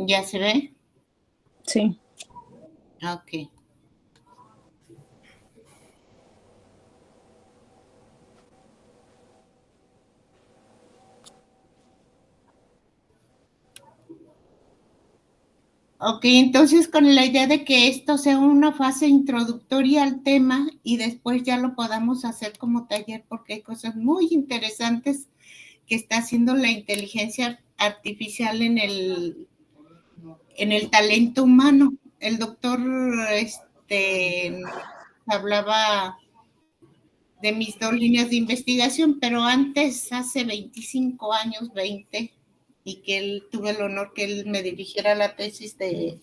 ¿Ya se ve? Sí. Ok. Ok, entonces con la idea de que esto sea una fase introductoria al tema y después ya lo podamos hacer como taller porque hay cosas muy interesantes que está haciendo la inteligencia artificial en el talento humano. El doctor hablaba de mis 2 líneas de investigación, pero antes, hace 25 años, 20, y que él tuve el honor que él me dirigiera la tesis de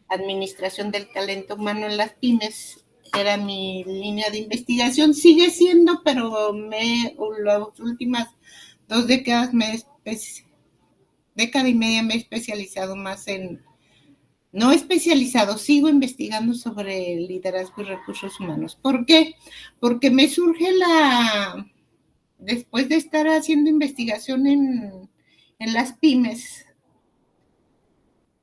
administración del talento humano en las pymes, era mi línea de investigación, sigue siendo, pero las últimas 2 décadas década y media me he especializado más en, no especializado, sigo investigando sobre liderazgo y recursos humanos. ¿Por qué? Porque me surge después de estar haciendo investigación en las pymes,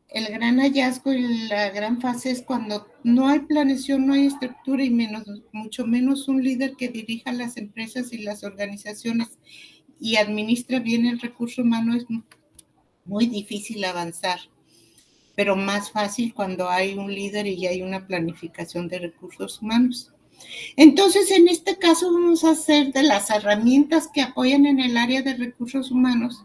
el gran hallazgo y la gran fase es cuando no hay planeación, no hay estructura y mucho menos un líder que dirija las empresas y las organizaciones y administra bien el recurso humano, es muy difícil avanzar, pero más fácil cuando hay un líder y hay una planificación de recursos humanos. Entonces, en este caso vamos a hacer de las herramientas que apoyan en el área de recursos humanos,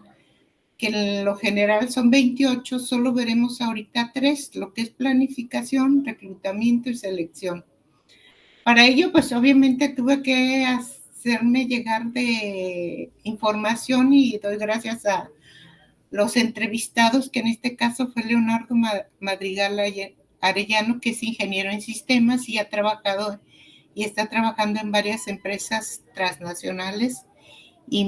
que en lo general son 28, solo veremos ahorita 3, lo que es planificación, reclutamiento y selección. Para ello, pues obviamente tuve que hacerme llegar de información y doy gracias a los entrevistados, que en este caso fue Leonardo Madrigal Arellano, que es ingeniero en sistemas y ha trabajado y está trabajando en varias empresas transnacionales y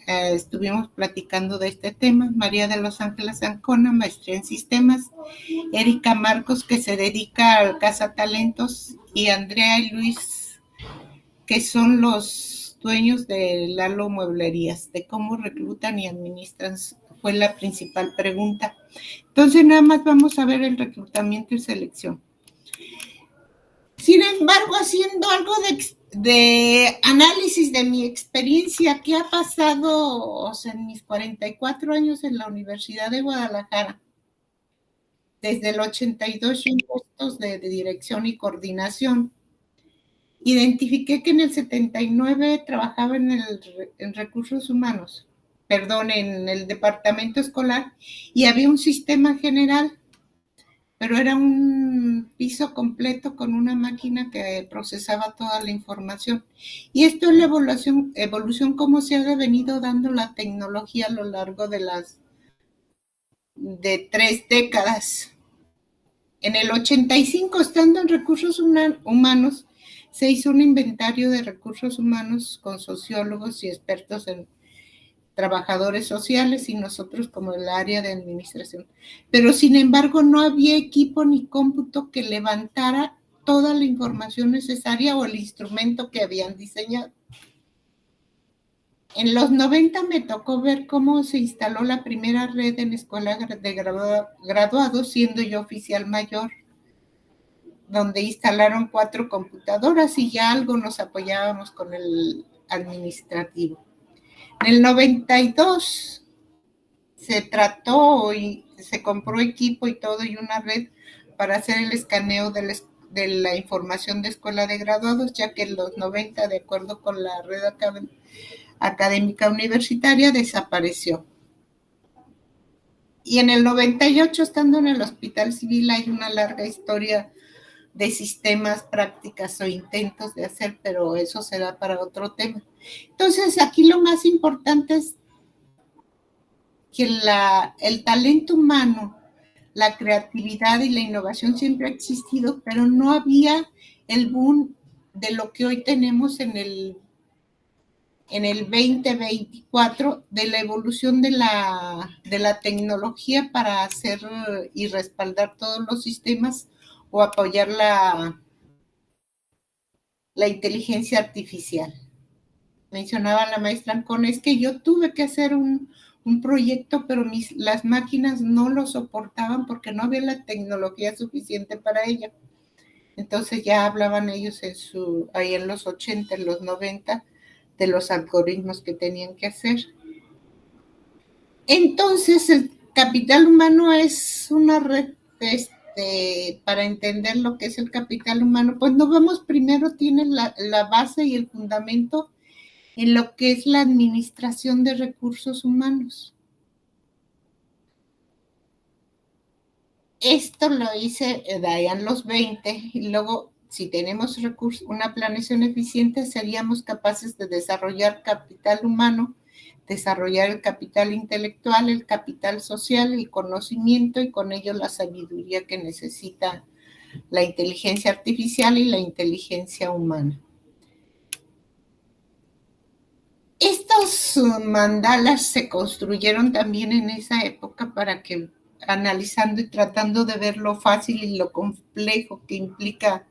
estuvimos platicando de este tema. María de los Ángeles Ancona, maestría en sistemas, Erika Marcos, que se dedica al cazatalentos, y Andrea y Luis, que son los dueños de Lalo Mueblerías, de cómo reclutan y administran, fue la principal pregunta. Entonces nada más vamos a ver el reclutamiento y selección. Sin embargo, haciendo algo de análisis de mi experiencia, ¿qué ha pasado en mis 44 años en la Universidad de Guadalajara? Desde el 82 en puestos de dirección y coordinación. Identifiqué que en el 79 trabajaba en recursos humanos, en el departamento escolar, y había un sistema general, pero era un piso completo con una máquina que procesaba toda la información. Y esto es la evolución cómo se ha venido dando la tecnología a lo largo de 3 décadas. En el 85, estando en recursos humanos, se hizo un inventario de recursos humanos con sociólogos y expertos en trabajadores sociales y nosotros como el área de administración. Pero sin embargo no había equipo ni cómputo que levantara toda la información necesaria o el instrumento que habían diseñado. En los 90 me tocó ver cómo se instaló la primera red en escuela de graduados, siendo yo oficial mayor, donde instalaron 4 computadoras y ya algo nos apoyábamos con el administrativo. En el 92 se trató y se compró equipo y todo y una red para hacer el escaneo de la información de escuela de graduados, ya que en los 90, de acuerdo con la red académica universitaria, desapareció. Y en el 98, estando en el Hospital Civil, hay una larga historia de sistemas, prácticas o intentos de hacer, pero eso será para otro tema. Entonces, aquí lo más importante es que el talento humano, la creatividad y la innovación siempre ha existido, pero no había el boom de lo que hoy tenemos en el 2024, de la evolución de la tecnología para hacer y respaldar todos los sistemas o apoyar la inteligencia artificial. Mencionaba la maestra Ancona, es que yo tuve que hacer un un proyecto, pero las máquinas no lo soportaban porque no había la tecnología suficiente para ello. Entonces ya hablaban ellos ahí en los 80, en los 90, de los algoritmos que tenían que hacer. Entonces el capital humano es una red para entender lo que es el capital humano. Pues nos vamos primero, tiene la base y el fundamento en lo que es la administración de recursos humanos. Esto lo hice allá en los 20 y luego, si tenemos recursos, una planeación eficiente, seríamos capaces de desarrollar capital humano, desarrollar el capital intelectual, el capital social, el conocimiento y con ello la sabiduría que necesita la inteligencia artificial y la inteligencia humana. Estos mandalas se construyeron también en esa época para que, analizando y tratando de ver lo fácil y lo complejo que implica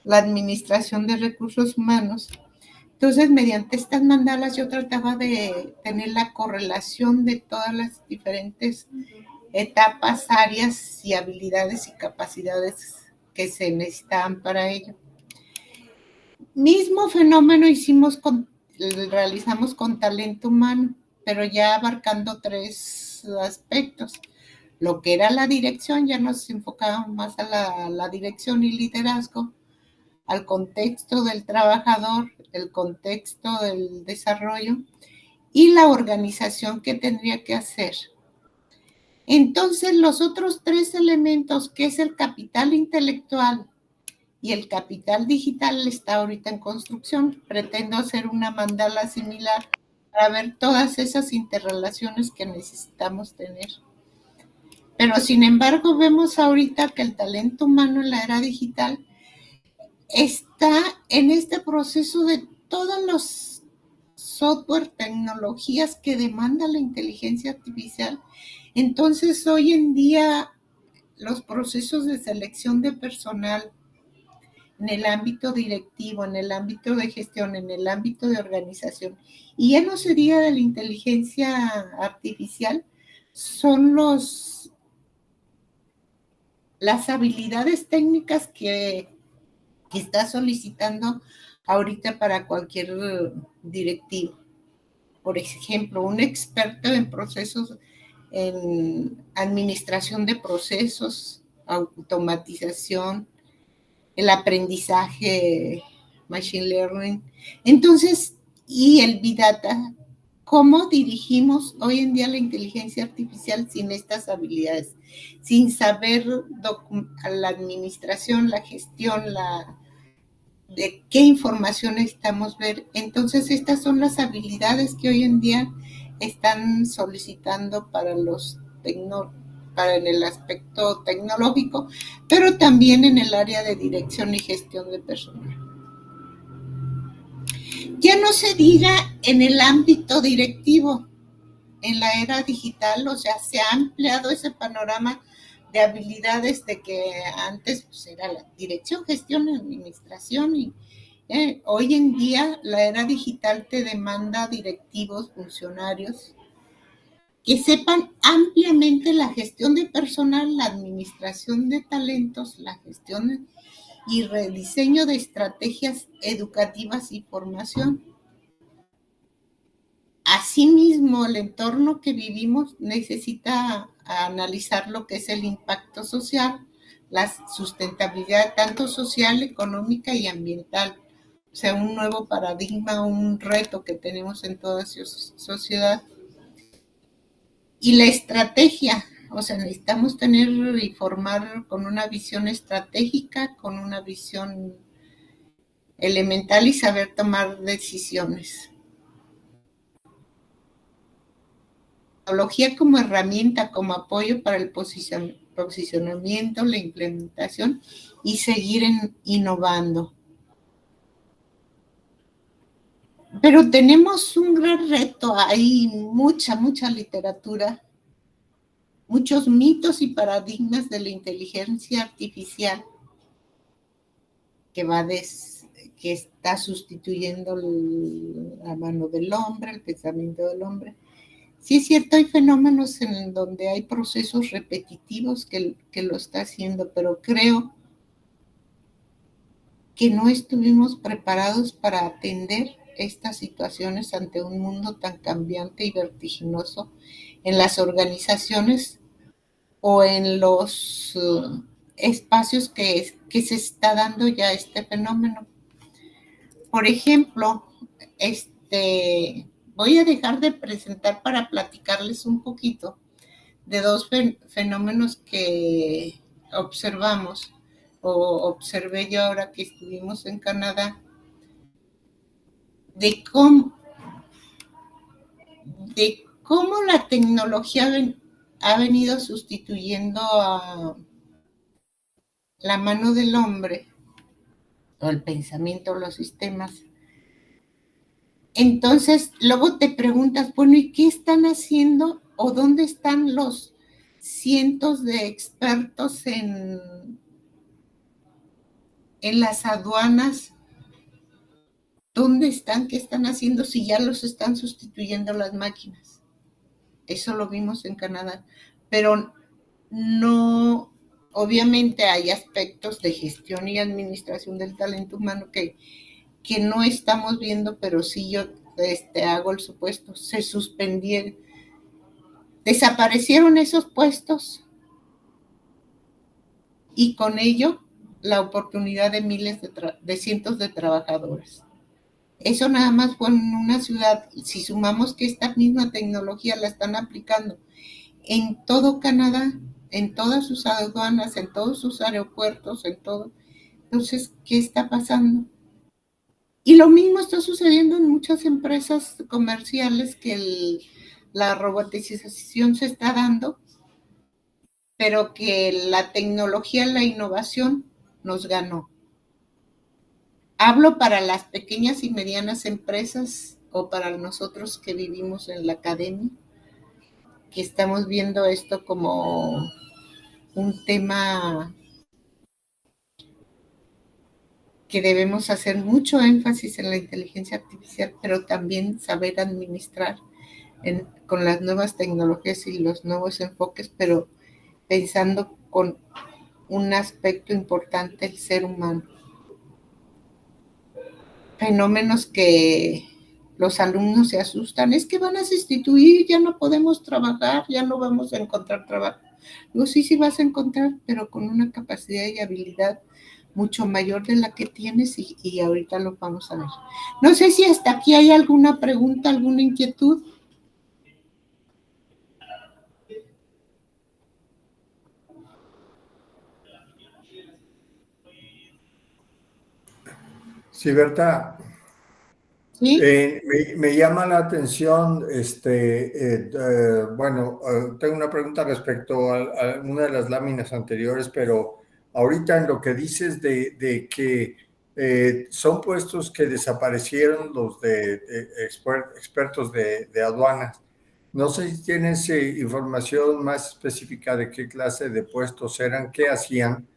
la administración de recursos humanos. Entonces, mediante estas mandalas yo trataba de tener la correlación de todas las diferentes etapas, áreas y habilidades y capacidades que se necesitaban para ello. Mismo fenómeno realizamos con talento humano, pero ya abarcando 3 aspectos. Lo que era la dirección, ya nos enfocábamos más a la dirección y liderazgo, al contexto del trabajador, el contexto del desarrollo y la organización que tendría que hacer. Entonces, los otros 3 elementos, que es el capital intelectual y el capital digital, está ahorita en construcción. Pretendo hacer una mandala similar para ver todas esas interrelaciones que necesitamos tener. Pero, sin embargo, vemos ahorita que el talento humano en la era digital está en este proceso de todos los software, tecnologías que demanda la inteligencia artificial. Entonces, hoy en día, los procesos de selección de personal en el ámbito directivo, en el ámbito de gestión, en el ámbito de organización, y ya no sería de la inteligencia artificial, son las habilidades técnicas que está solicitando ahorita para cualquier directivo. Por ejemplo, un experto en procesos, en administración de procesos, automatización, el aprendizaje, machine learning. Entonces, y el Big Data, ¿cómo dirigimos hoy en día la inteligencia artificial sin estas habilidades? Sin saber la administración, la gestión, de qué información necesitamos ver. Entonces, estas son las habilidades que hoy en día están solicitando para para en el aspecto tecnológico, pero también en el área de dirección y gestión de personal. Ya no se diga en el ámbito directivo, en la era digital, o sea, se ha ampliado ese panorama de habilidades de que antes pues, era la dirección, gestión, administración y hoy en día la era digital te demanda directivos, funcionarios que sepan ampliamente la gestión de personal, la administración de talentos, la gestión y rediseño de estrategias educativas y formación. Asimismo, el entorno que vivimos necesita analizar lo que es el impacto social, la sustentabilidad tanto social, económica y ambiental. O sea, un nuevo paradigma, un reto que tenemos en toda sociedad. Y la estrategia, o sea, necesitamos tener y formar con una visión estratégica, con una visión elemental y saber tomar decisiones. Tecnología como herramienta, como apoyo para el posicionamiento, la implementación y seguir innovando. Pero tenemos un gran reto, hay mucha literatura, muchos mitos y paradigmas de la inteligencia artificial que está sustituyendo la mano del hombre, el pensamiento del hombre. Sí es cierto, hay fenómenos en donde hay procesos repetitivos que lo está haciendo, pero creo que no estuvimos preparados para atender estas situaciones ante un mundo tan cambiante y vertiginoso en las organizaciones o en los espacios que se está dando ya este fenómeno. Por ejemplo, voy a dejar de presentar para platicarles un poquito de dos fenómenos que observamos o observé yo ahora que estuvimos en Canadá, de cómo, de cómo la tecnología ha venido sustituyendo a la mano del hombre o el pensamiento o los sistemas. Entonces, luego te preguntas, bueno, ¿y qué están haciendo o dónde están los cientos de expertos en las aduanas? ¿Dónde están? ¿Qué están haciendo si ya los están sustituyendo las máquinas? Eso lo vimos en Canadá, pero no, obviamente hay aspectos de gestión y administración del talento humano que no estamos viendo, pero sí yo hago el supuesto, se suspendieron, desaparecieron esos puestos y con ello la oportunidad de miles de cientos de trabajadores. Eso nada más fue en una ciudad. Si sumamos que esta misma tecnología la están aplicando en todo Canadá, en todas sus aduanas, en todos sus aeropuertos, en todo. Entonces, ¿qué está pasando? Y lo mismo está sucediendo en muchas empresas comerciales que la robotización se está dando, pero que la tecnología, la innovación nos ganó. Hablo para las pequeñas y medianas empresas o para nosotros que vivimos en la academia, que estamos viendo esto como un tema que debemos hacer mucho énfasis en la inteligencia artificial, pero también saber administrar con las nuevas tecnologías y los nuevos enfoques, pero pensando con un aspecto importante, el ser humano. Fenómenos que los alumnos se asustan, es que van a sustituir, ya no podemos trabajar, ya no vamos a encontrar trabajo. Digo, sí, sí vas a encontrar, pero con una capacidad y habilidad mucho mayor de la que tienes y ahorita lo vamos a ver. No sé si hasta aquí hay alguna pregunta, alguna inquietud. Sí, Berta, ¿Sí? me llama la atención, bueno, tengo una pregunta respecto a una de las láminas anteriores, pero ahorita en lo que dices de que son puestos que desaparecieron los de expertos de aduanas, no sé si tienes información más específica de qué clase de puestos eran, qué hacían.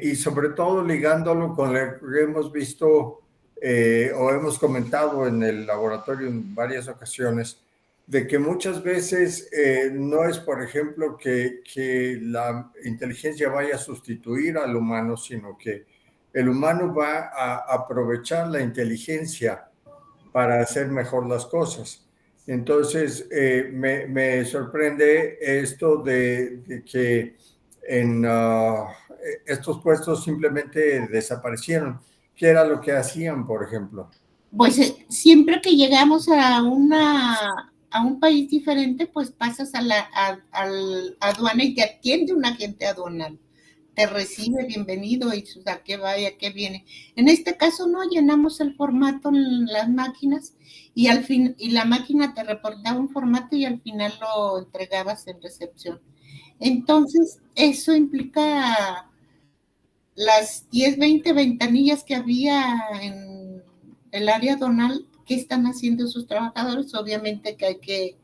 Y sobre todo ligándolo con lo que hemos visto o hemos comentado en el laboratorio en varias ocasiones, de que muchas veces no es, por ejemplo, que la inteligencia vaya a sustituir al humano, sino que el humano va a aprovechar la inteligencia para hacer mejor las cosas. Entonces, me sorprende esto de que en estos puestos simplemente desaparecieron. ¿Qué era lo que hacían, por ejemplo? Pues siempre que llegamos a un país diferente, pues pasas a la aduana y te atiende un agente aduanal. Te recibe, bienvenido, y a qué va y a qué viene. En este caso no, llenamos el formato en las máquinas y al fin, y la máquina te reportaba un formato y al final lo entregabas en recepción. Entonces, eso implica las 10, 20 ventanillas que había en el área aduanal. ¿Qué están haciendo sus trabajadores? Obviamente que hay que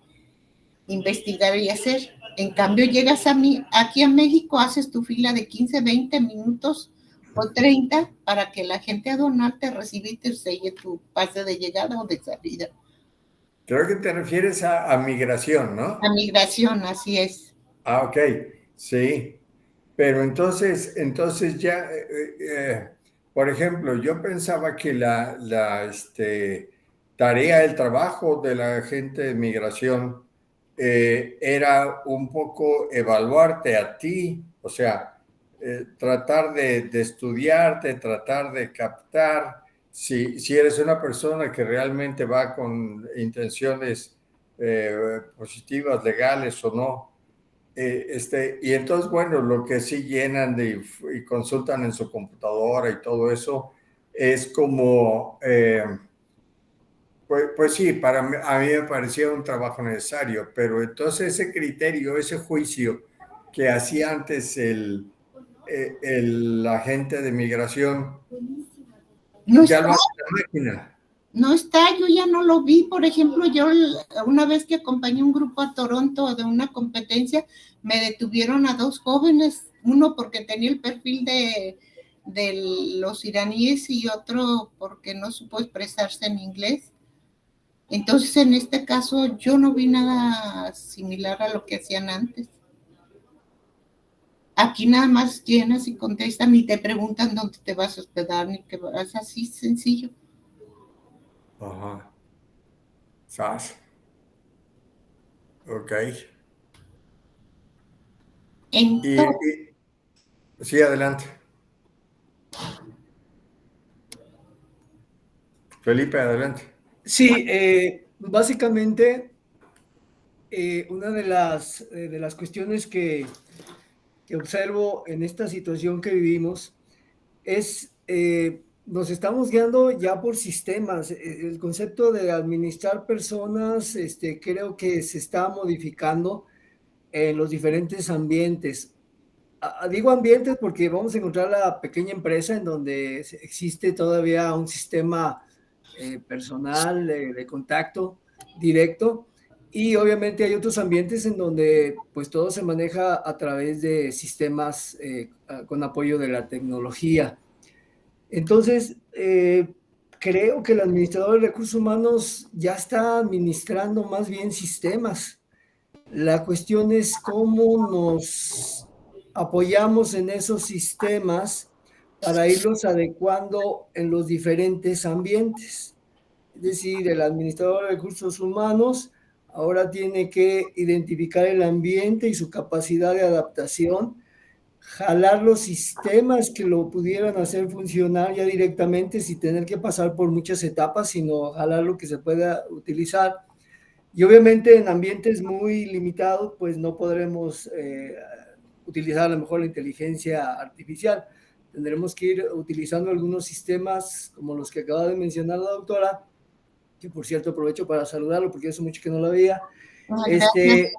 investigar y hacer. En cambio, llegas aquí a México, haces tu fila de 15, 20 minutos o 30 para que la gente aduanal te reciba y te selle tu pase de llegada o de salida. Creo que te refieres a migración, ¿no? A migración, así es. Ah, ok, sí. Pero entonces ya, por ejemplo, yo pensaba que tarea, el trabajo de la gente de migración era un poco evaluarte a ti, o sea, tratar de estudiarte, tratar de captar si eres una persona que realmente va con intenciones positivas, legales o no. Y entonces, bueno, lo que sí llenan y consultan en su computadora y todo eso es como, pues sí, a mí me parecía un trabajo necesario, pero entonces ese criterio, ese juicio que hacía antes el agente de migración, No ya está, lo hace la máquina. no está, yo ya no lo vi. Por ejemplo, yo una vez que acompañé un grupo a Toronto de una competencia, me detuvieron a dos jóvenes, uno porque tenía el perfil de los iraníes y otro porque no supo expresarse en inglés. Entonces, en este caso, yo no vi nada similar a lo que hacían antes. Aquí nada más llenas y contestan y te preguntan dónde te vas a hospedar, ni qué vas, así sencillo. Ajá. ¿Sabes? Ok. Entonces, Sí, adelante. Felipe, adelante. Sí, básicamente una de las cuestiones que observo en esta situación que vivimos es, nos estamos guiando ya por sistemas. El concepto de administrar personas, creo que se está modificando en los diferentes ambientes. Digo ambientes porque vamos a encontrar la pequeña empresa en donde existe todavía un sistema personal de contacto directo, y obviamente hay otros ambientes en donde pues todo se maneja a través de sistemas con apoyo de la tecnología. Entonces, creo que el administrador de recursos humanos ya está administrando más bien sistemas. La cuestión es cómo nos apoyamos en esos sistemas para irlos adecuando en los diferentes ambientes. Es decir, el administrador de recursos humanos ahora tiene que identificar el ambiente y su capacidad de adaptación, jalar los sistemas que lo pudieran hacer funcionar ya directamente sin tener que pasar por muchas etapas, sino jalar lo que se pueda utilizar. Y obviamente en ambientes muy limitados, pues no podremos utilizar a lo mejor la inteligencia artificial. Tendremos que ir utilizando algunos sistemas como los que acaba de mencionar la doctora, que por cierto aprovecho para saludarlo porque hace mucho que no la veía. gracias.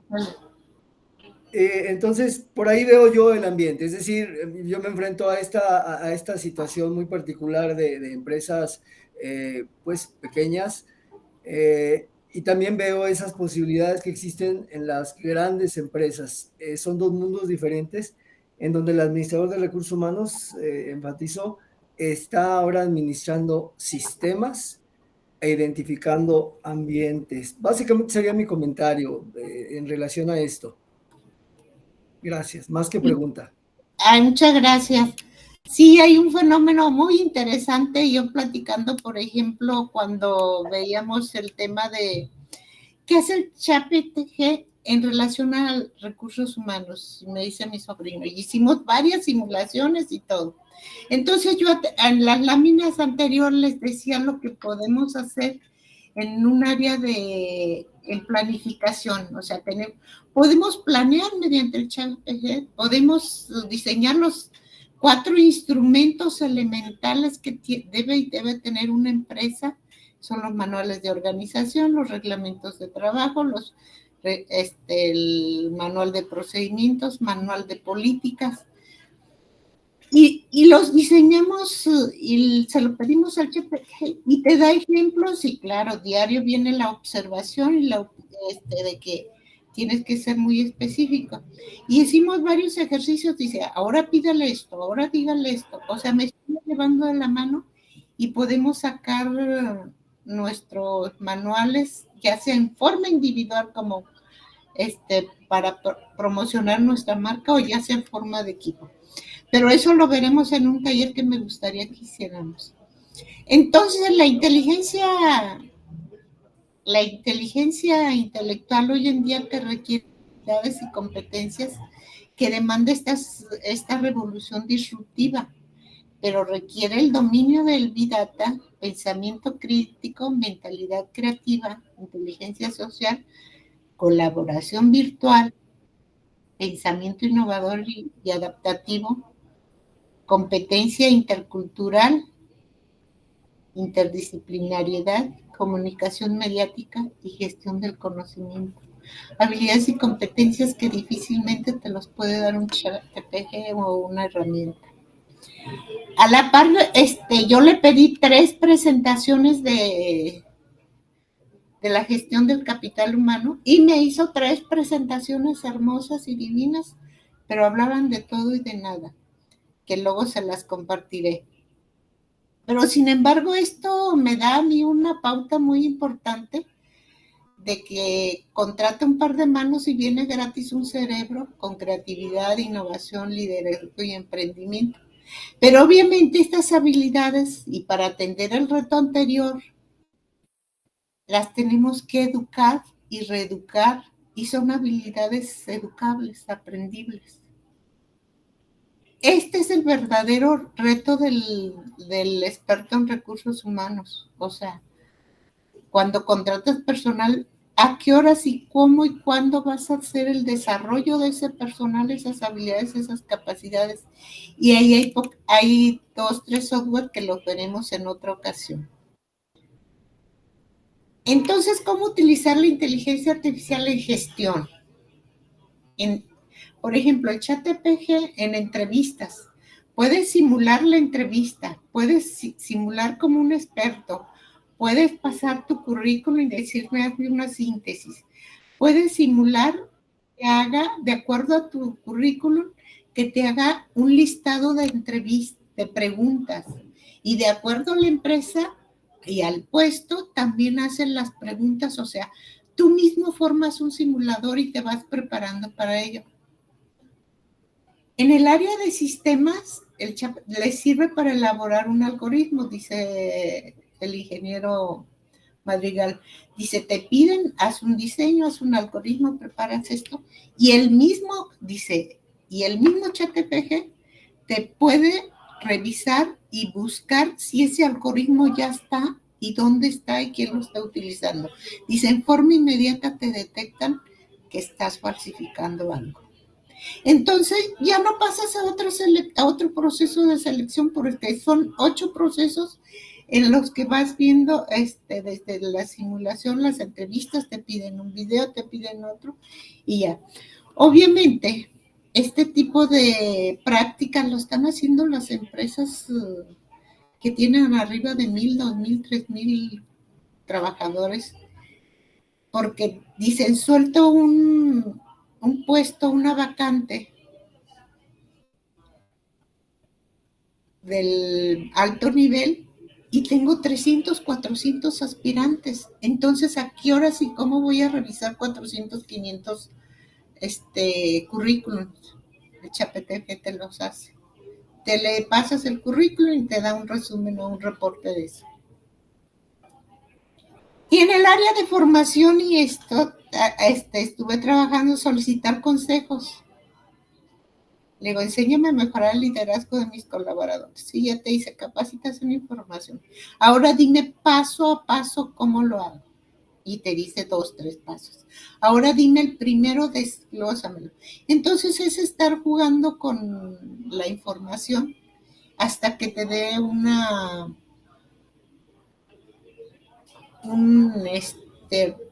Entonces, por ahí veo yo el ambiente, es decir, yo me enfrento a esta situación muy particular de empresas pues pequeñas, y también veo esas posibilidades que existen en las grandes empresas. Son dos mundos diferentes en donde el administrador de recursos humanos, enfatizó, está ahora administrando sistemas e identificando ambientes. Básicamente sería mi comentario en relación a esto. Gracias, más que pregunta. Ay, muchas gracias. Sí, hay un fenómeno muy interesante. Yo platicando, por ejemplo, cuando veíamos el tema de qué es el ChatGPT en relación a recursos humanos, me dice mi sobrino, y hicimos varias simulaciones y todo. Entonces yo en las láminas anteriores les decía lo que podemos hacer en un área de en planificación, o sea, podemos planear mediante el chat, podemos diseñar los 4 instrumentos elementales que debe tener una empresa, son los manuales de organización, los reglamentos de trabajo, el manual de procedimientos, manual de políticas, y los diseñamos y se lo pedimos al chef y te da ejemplos y claro, diario viene la observación y de que tienes que ser muy específico. Y hicimos varios ejercicios, dice, ahora pídale esto, ahora dígale esto. O sea, me estoy llevando de la mano y podemos sacar nuestros manuales ya sea en forma individual como para promocionar nuestra marca o ya sea en forma de equipo. Pero eso lo veremos en un taller que me gustaría que hiciéramos. Entonces, la inteligencia intelectual hoy en día te requiere habilidades y competencias que demanda esta revolución disruptiva, pero requiere el dominio del Big Data, pensamiento crítico, mentalidad creativa, inteligencia social, colaboración virtual, pensamiento innovador y adaptativo, competencia intercultural, interdisciplinariedad, comunicación mediática y gestión del conocimiento. Habilidades y competencias que difícilmente te los puede dar un ChatGPT o una herramienta. A la par, yo le pedí 3 presentaciones de la gestión del capital humano y me hizo 3 presentaciones hermosas y divinas, pero hablaban de todo y de nada, que luego se las compartiré. Pero sin embargo, esto me da a mí una pauta muy importante de que contrate un par de manos y viene gratis un cerebro con creatividad, innovación, liderazgo y emprendimiento. Pero obviamente estas habilidades, y para atender el reto anterior, las tenemos que educar y reeducar, y son habilidades educables, aprendibles. Este es el verdadero reto del experto en recursos humanos. O sea, cuando contratas personal, ¿a qué horas y cómo y cuándo vas a hacer el desarrollo de ese personal, esas habilidades, esas capacidades? Y ahí hay 2, 3 software que los veremos en otra ocasión. Entonces, ¿cómo utilizar la inteligencia artificial en gestión? Por ejemplo, el ChatGPT en entrevistas. Puedes simular la entrevista, puedes simular como un experto, puedes pasar tu currículum y decirme, hazme una síntesis. Puedes simular que haga, de acuerdo a tu currículum, que te haga un listado de entrevistas, de preguntas. Y de acuerdo a la empresa y al puesto, también hacen las preguntas. O sea, tú mismo formas un simulador y te vas preparando para ello. En el área de sistemas, le sirve para elaborar un algoritmo, dice el ingeniero Madrigal. Dice, te piden, haz un diseño, haz un algoritmo, preparas esto. Y el mismo ChatGPT te puede revisar y buscar si ese algoritmo ya está y dónde está y quién lo está utilizando. Dice, en forma inmediata te detectan que estás falsificando algo. Entonces ya no pasas a otro proceso de selección, porque son 8 procesos en los que vas viendo desde la simulación, las entrevistas, te piden un video, te piden otro y ya. Obviamente, este tipo de prácticas lo están haciendo las empresas que tienen arriba de 1,000, 2,000, 3,000 trabajadores, porque dicen, suelto un puesto, una vacante del alto nivel y tengo 300, 400 aspirantes. Entonces, ¿a qué horas y cómo voy a revisar 400, 500 currículums? El ChatGPT te los hace. Te le pasas el currículum y te da un resumen o un reporte de eso. Y en el área de formación y estuve trabajando solicitar consejos. Le digo, enséñame a mejorar el liderazgo de mis colaboradores. Sí, ya te hice capacitación e información. Ahora dime paso a paso cómo lo hago. Y te dice 2, 3 pasos. Ahora dime el primero, desglósamelo. Entonces es estar jugando con la información hasta que te dé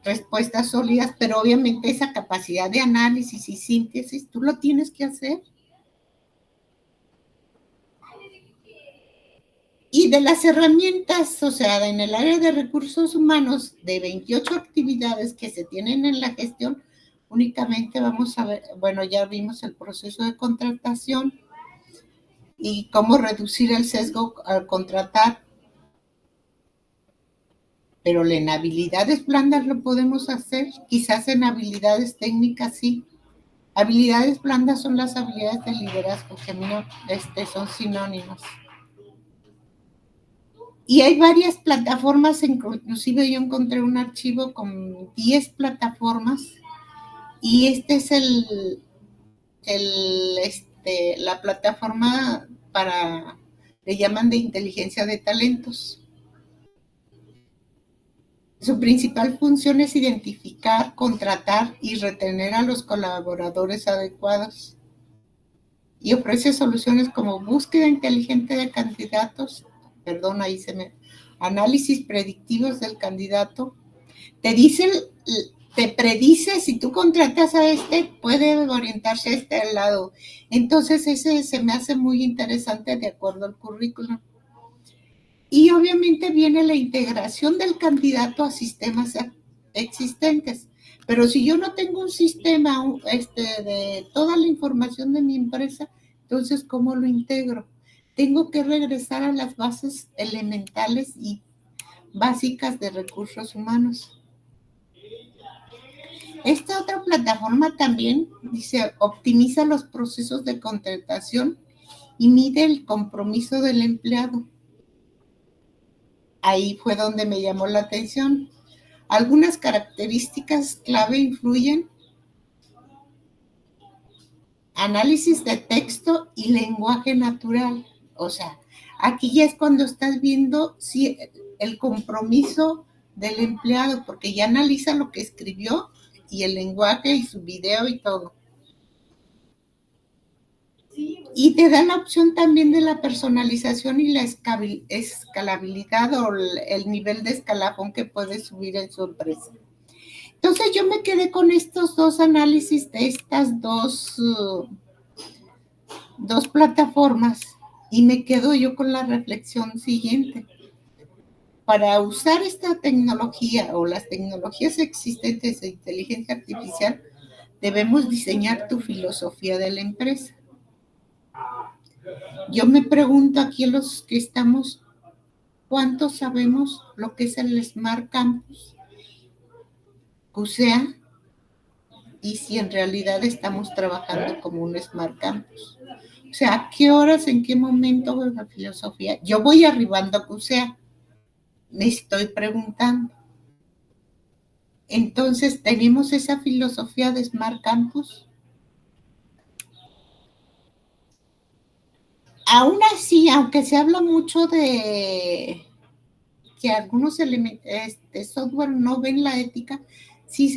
respuestas sólidas, pero obviamente esa capacidad de análisis y síntesis, tú lo tienes que hacer. Y de las herramientas, o sea, en el área de recursos humanos, de 28 actividades que se tienen en la gestión, únicamente vamos a ver, bueno, ya vimos el proceso de contratación y cómo reducir el sesgo al contratar. pero en habilidades blandas lo podemos hacer, quizás en habilidades técnicas sí. Habilidades blandas son las habilidades de liderazgo, que a mí no, son sinónimos. Y hay varias plataformas, inclusive yo encontré un archivo con 10 plataformas, y este es la plataforma para, le llaman de inteligencia de talentos. Su principal función es identificar, contratar y retener a los colaboradores adecuados, y ofrece soluciones como búsqueda inteligente de candidatos, análisis predictivos del candidato, te predice si tú contratas a puede orientarse a al lado. Entonces ese se me hace muy interesante de acuerdo al currículum. Y obviamente viene la integración del candidato a sistemas existentes. Pero si yo no tengo un sistema de toda la información de mi empresa, entonces ¿cómo lo integro? Tengo que regresar a las bases elementales y básicas de recursos humanos. Esta otra plataforma también dice, optimiza los procesos de contratación y mide el compromiso del empleado. Ahí fue donde me llamó la atención. Algunas características clave influyen: análisis de texto y lenguaje natural. O sea, aquí ya es cuando estás viendo si el compromiso del empleado, porque ya analiza lo que escribió y el lenguaje y su video y todo. Y te da la opción también de la personalización y la escalabilidad o el nivel de escalafón que puedes subir en su empresa. Entonces yo me quedé con estos dos análisis de estas dos plataformas, y me quedo yo con la reflexión siguiente. Para usar esta tecnología o las tecnologías existentes de inteligencia artificial, debemos diseñar tu filosofía de la empresa. Yo me pregunto aquí a los que estamos, ¿cuántos sabemos lo que es el Smart Campus? QCEA, y si en realidad estamos trabajando como un Smart Campus. O sea, ¿a qué horas, en qué momento la filosofía? Yo voy arribando a QCEA, me estoy preguntando. Entonces, ¿tenemos esa filosofía de Smart Campus? Aún así, aunque se habla mucho de que algunos elementos software no ven la ética, sí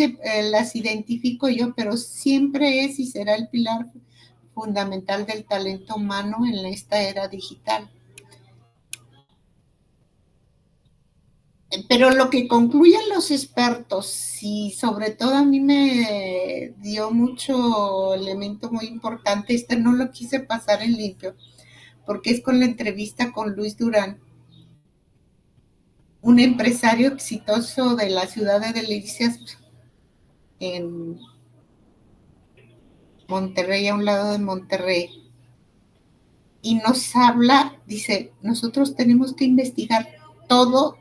las identifico yo, pero siempre es y será el pilar fundamental del talento humano en esta era digital. Pero lo que concluyen los expertos, y sobre todo a mí me dio mucho elemento muy importante, no lo quise pasar en limpio, porque es con la entrevista con Luis Durán, un empresario exitoso de la ciudad de Delicias, en Monterrey, a un lado de Monterrey, y nos habla, dice, nosotros tenemos que investigar todo.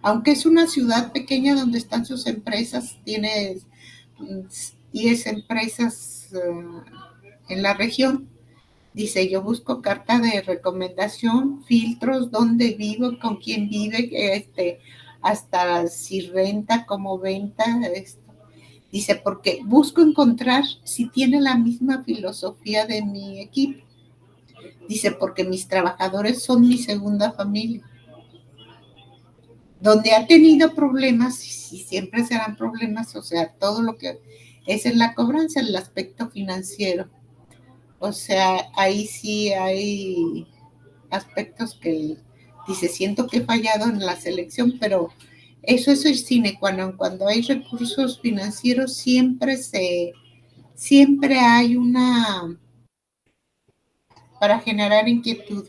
Aunque es una ciudad pequeña donde están sus empresas, tiene 10 empresas en la región. Dice, yo busco carta de recomendación, filtros, dónde vivo, con quién vive, hasta si renta, cómo venta, Dice, porque busco encontrar si tiene la misma filosofía de mi equipo. Dice, porque mis trabajadores son mi segunda familia. Donde ha tenido problemas, y siempre serán problemas, o sea, todo lo que es en la cobranza, el aspecto financiero. O sea, ahí sí hay aspectos que dice, siento que he fallado en la selección, pero eso es el sine qua non. Cuando hay recursos financieros siempre hay una, para generar inquietud.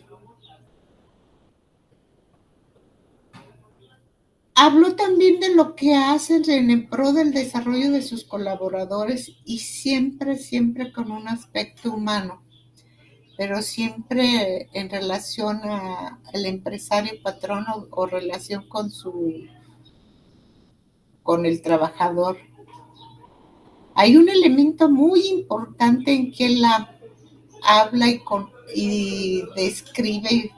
Habló también de lo que hacen en pro del desarrollo de sus colaboradores, y siempre con un aspecto humano. pero siempre en relación al empresario patrón o relación con el trabajador. Hay un elemento muy importante en que la habla y describe,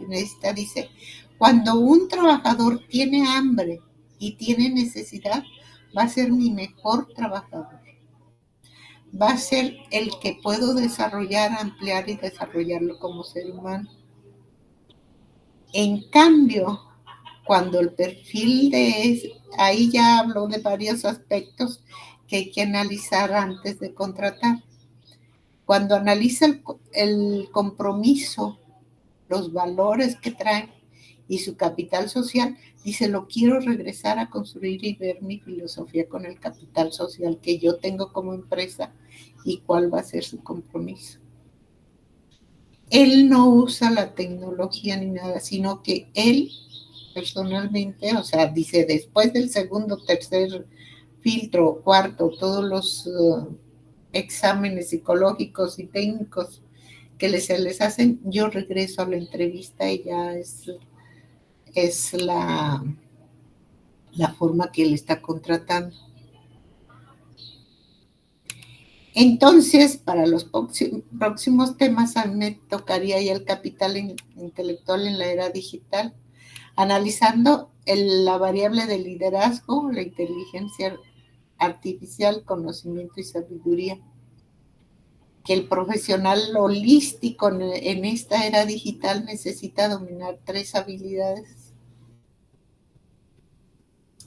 dice, cuando un trabajador tiene hambre y tiene necesidad, va a ser mi mejor trabajador. Va a ser el que puedo desarrollar, ampliar y desarrollarlo como ser humano. En cambio, cuando el perfil ahí ya habló de varios aspectos que hay que analizar antes de contratar. Cuando analiza el compromiso, los valores que traen y su capital social, dice, lo quiero regresar a construir y ver mi filosofía con el capital social que yo tengo como empresa y cuál va a ser su compromiso. Él no usa la tecnología ni nada, sino que él personalmente, o sea, dice, después del segundo, tercer filtro, cuarto, todos los exámenes psicológicos y técnicos que se les hacen, yo regreso a la entrevista y ya es la forma que él está contratando. Entonces, para los próximos temas, a mí me tocaría ya el capital intelectual en la era digital, analizando la variable de liderazgo, la inteligencia artificial, conocimiento y sabiduría. Que el profesional holístico en esta era digital necesita dominar 3 habilidades.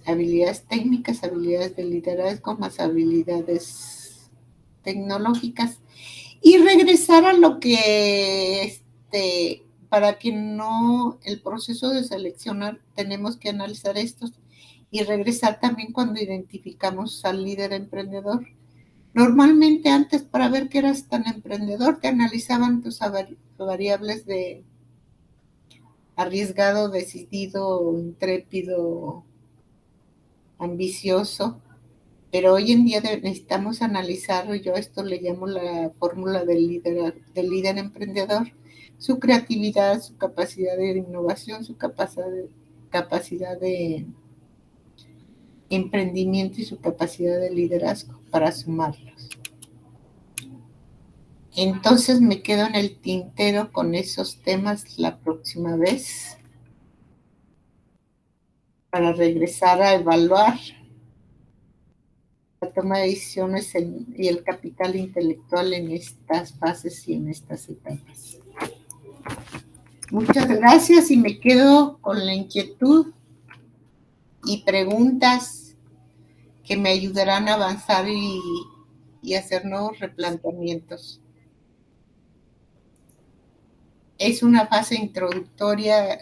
Habilidades técnicas, habilidades de liderazgo, más habilidades tecnológicas. Y regresar a lo que, para que no, el proceso de seleccionar, tenemos que analizar estos y regresar también cuando identificamos al líder emprendedor. Normalmente antes, para ver que eras tan emprendedor, te analizaban tus variables de arriesgado, decidido, intrépido, ambicioso, pero hoy en día necesitamos analizar, yo esto le llamo la fórmula del líder emprendedor, su creatividad, su capacidad de innovación, su capacidad de emprendimiento y su capacidad de liderazgo para sumarlos. Entonces me quedo en el tintero con esos temas la próxima vez para regresar a evaluar la toma de decisiones y el capital intelectual en estas fases y en estas etapas. Muchas gracias y me quedo con la inquietud y preguntas que me ayudarán a avanzar y hacer nuevos replanteamientos. Es una fase introductoria,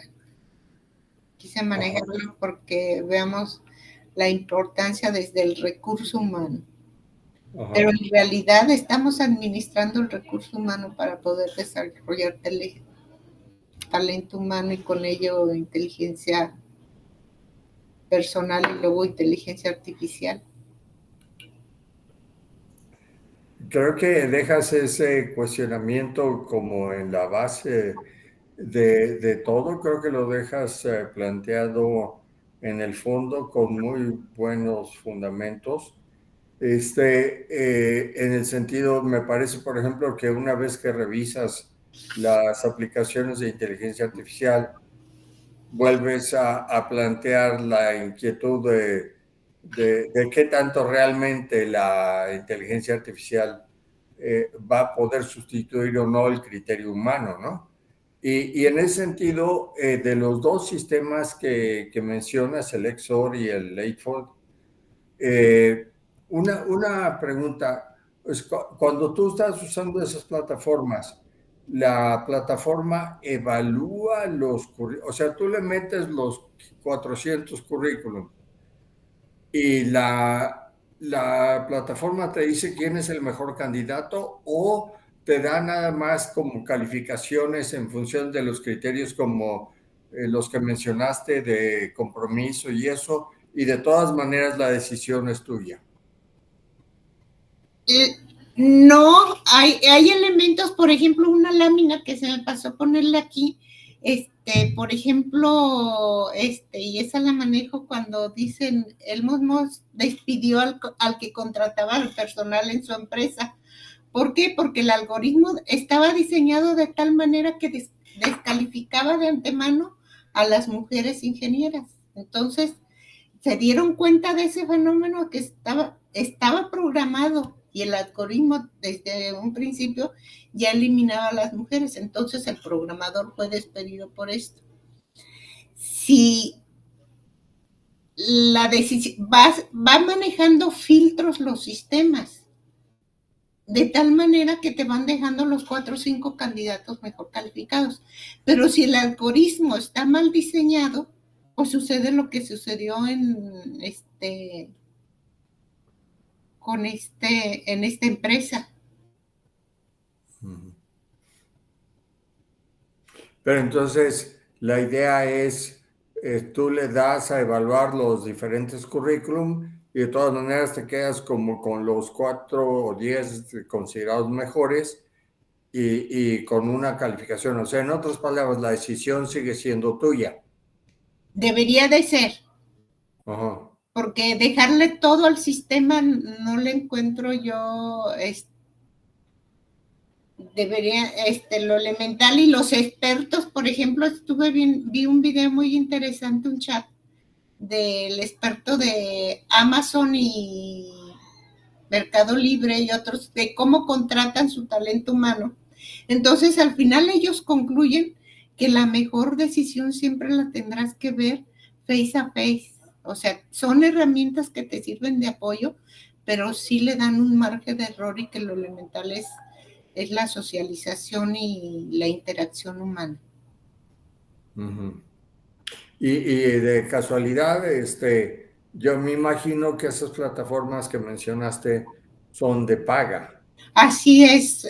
quise manejarlo porque veamos la importancia desde el recurso humano. Ajá. Pero en realidad estamos administrando el recurso humano para poder desarrollar talento humano y con ello inteligencia personal y luego inteligencia artificial. Creo que dejas ese cuestionamiento como en la base de todo, creo que lo dejas planteado en el fondo con muy buenos fundamentos. En el sentido, me parece, por ejemplo, que una vez que revisas las aplicaciones de inteligencia artificial, vuelves a plantear la inquietud de qué tanto realmente la inteligencia artificial va a poder sustituir o no el criterio humano, ¿no? Y en ese sentido, de los dos sistemas que mencionas, el XOR y el Lightford, una pregunta, pues, cuando tú estás usando esas plataformas, la plataforma evalúa o sea, tú le metes los 400 currículum y la plataforma te dice quién es el mejor candidato o te da nada más como calificaciones en función de los criterios como los que mencionaste de compromiso y eso, y de todas maneras la decisión es tuya. No, hay elementos, por ejemplo, una lámina que se me pasó a ponerle aquí, por ejemplo, y esa la manejo cuando dicen, el Musk despidió al que contrataba al personal en su empresa. ¿Por qué? Porque el algoritmo estaba diseñado de tal manera que descalificaba de antemano a las mujeres ingenieras. Entonces, se dieron cuenta de ese fenómeno que estaba programado y el algoritmo desde un principio ya eliminaba a las mujeres. Entonces, el programador fue despedido por esto. Si la decisión va manejando filtros los sistemas, de tal manera que te van dejando los 4 o 5 candidatos mejor calificados. Pero si el algoritmo está mal diseñado, pues sucede lo que sucedió en esta empresa. Pero entonces la idea es, tú le das a evaluar los diferentes currículum y de todas maneras te quedas como con los 4 o 10 considerados mejores y con una calificación. O sea, en otras palabras, la decisión sigue siendo tuya. Debería de ser. Ajá. Porque dejarle todo al sistema no le encuentro yo, debería, lo elemental. Y los expertos, por ejemplo, vi un video muy interesante, un chat del experto de Amazon y Mercado Libre y otros, de cómo contratan su talento humano. Entonces, al final ellos concluyen que la mejor decisión siempre la tendrás que ver face a face. O sea, son herramientas que te sirven de apoyo, pero sí le dan un margen de error y que lo elemental es la socialización y la interacción humana. Uh-huh. Y de casualidad, yo me imagino que esas plataformas que mencionaste son de paga. Así es,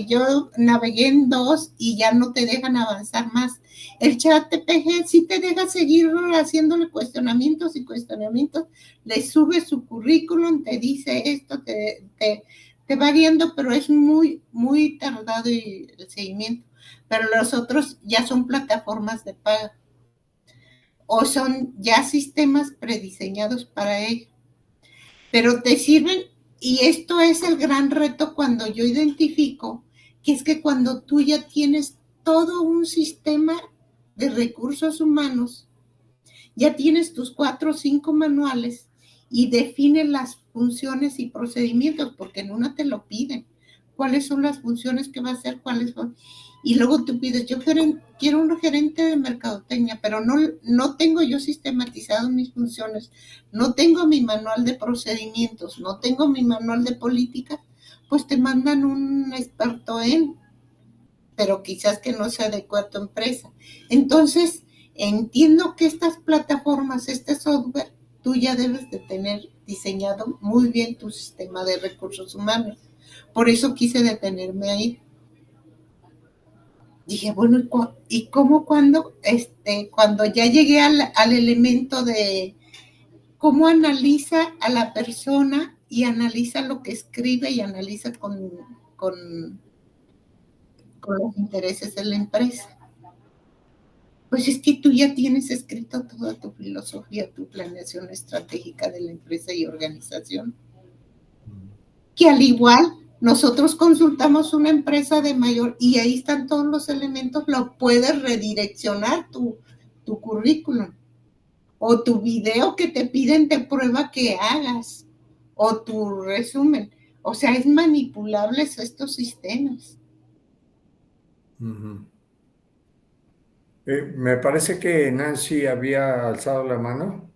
yo navegué en 2 y ya no te dejan avanzar más. El chat TPG sí te deja seguir haciéndole cuestionamientos y cuestionamientos, le sube su currículum, te dice esto, te va guiando, pero es muy, muy tardado el seguimiento. Pero los otros ya son plataformas de paga o son ya sistemas prediseñados para ello. Pero te sirven, y esto es el gran reto cuando yo identifico, que es que cuando tú ya tienes todo un sistema de recursos humanos, ya tienes tus 4 o 5 manuales y defines las funciones y procedimientos, porque en una te lo piden. ¿Cuáles son las funciones que va a hacer? ¿Cuáles son? Y luego tú pides, yo quiero un gerente de mercadotecnia, pero no tengo yo sistematizado mis funciones, no tengo mi manual de procedimientos, no tengo mi manual de política, pues te mandan un experto pero quizás que no se adecua a tu empresa. Entonces, entiendo que estas plataformas, este software, tú ya debes de tener diseñado muy bien tu sistema de recursos humanos. Por eso quise detenerme ahí. Dije, bueno, ¿y cómo cuando ya llegué al elemento de cómo analiza a la persona y analiza lo que escribe y analiza con los intereses de la empresa? Pues es que tú ya tienes escrito toda tu filosofía, tu planeación estratégica de la empresa y organización. Que al igual nosotros consultamos una empresa de mayor y ahí están todos los elementos, lo puedes redireccionar tu currículum o tu video que te piden de prueba que hagas o tu resumen. O sea, es manipulables estos sistemas. Uh-huh. Me parece que Nancy había alzado la mano.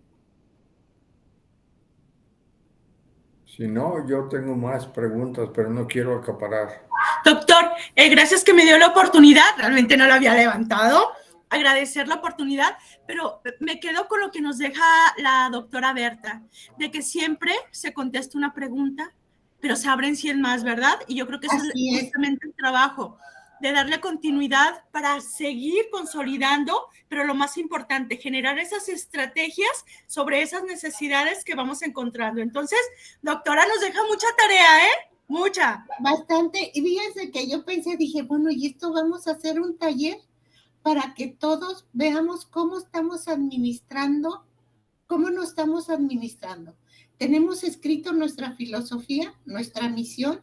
Si no, yo tengo más preguntas, pero no quiero acaparar. Doctor, gracias que me dio la oportunidad, realmente no la había levantado, agradecer la oportunidad, pero me quedo con lo que nos deja la doctora Berta, de que siempre se contesta una pregunta, pero se abren 100 más, ¿verdad? Y yo creo que eso es justamente el trabajo, de darle continuidad para seguir consolidando, pero lo más importante, generar esas estrategias sobre esas necesidades que vamos encontrando. Entonces, doctora, nos deja mucha tarea, ¿eh? Mucha. Bastante. Y fíjense que yo pensé, dije, bueno, y esto vamos a hacer un taller para que todos veamos cómo estamos administrando, cómo nos estamos administrando. Tenemos escrito nuestra filosofía, nuestra misión,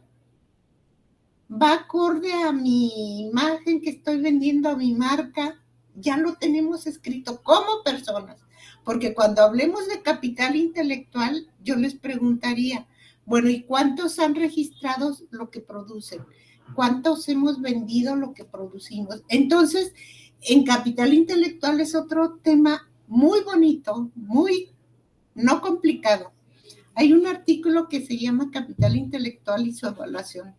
va acorde a mi imagen que estoy vendiendo, a mi marca, ya lo tenemos escrito como personas, porque cuando hablemos de capital intelectual, yo les preguntaría, bueno, ¿y cuántos han registrado lo que producen? ¿Cuántos hemos vendido lo que producimos? Entonces, en capital intelectual es otro tema muy bonito, muy no complicado. Hay un artículo que se llama Capital Intelectual y su evaluación,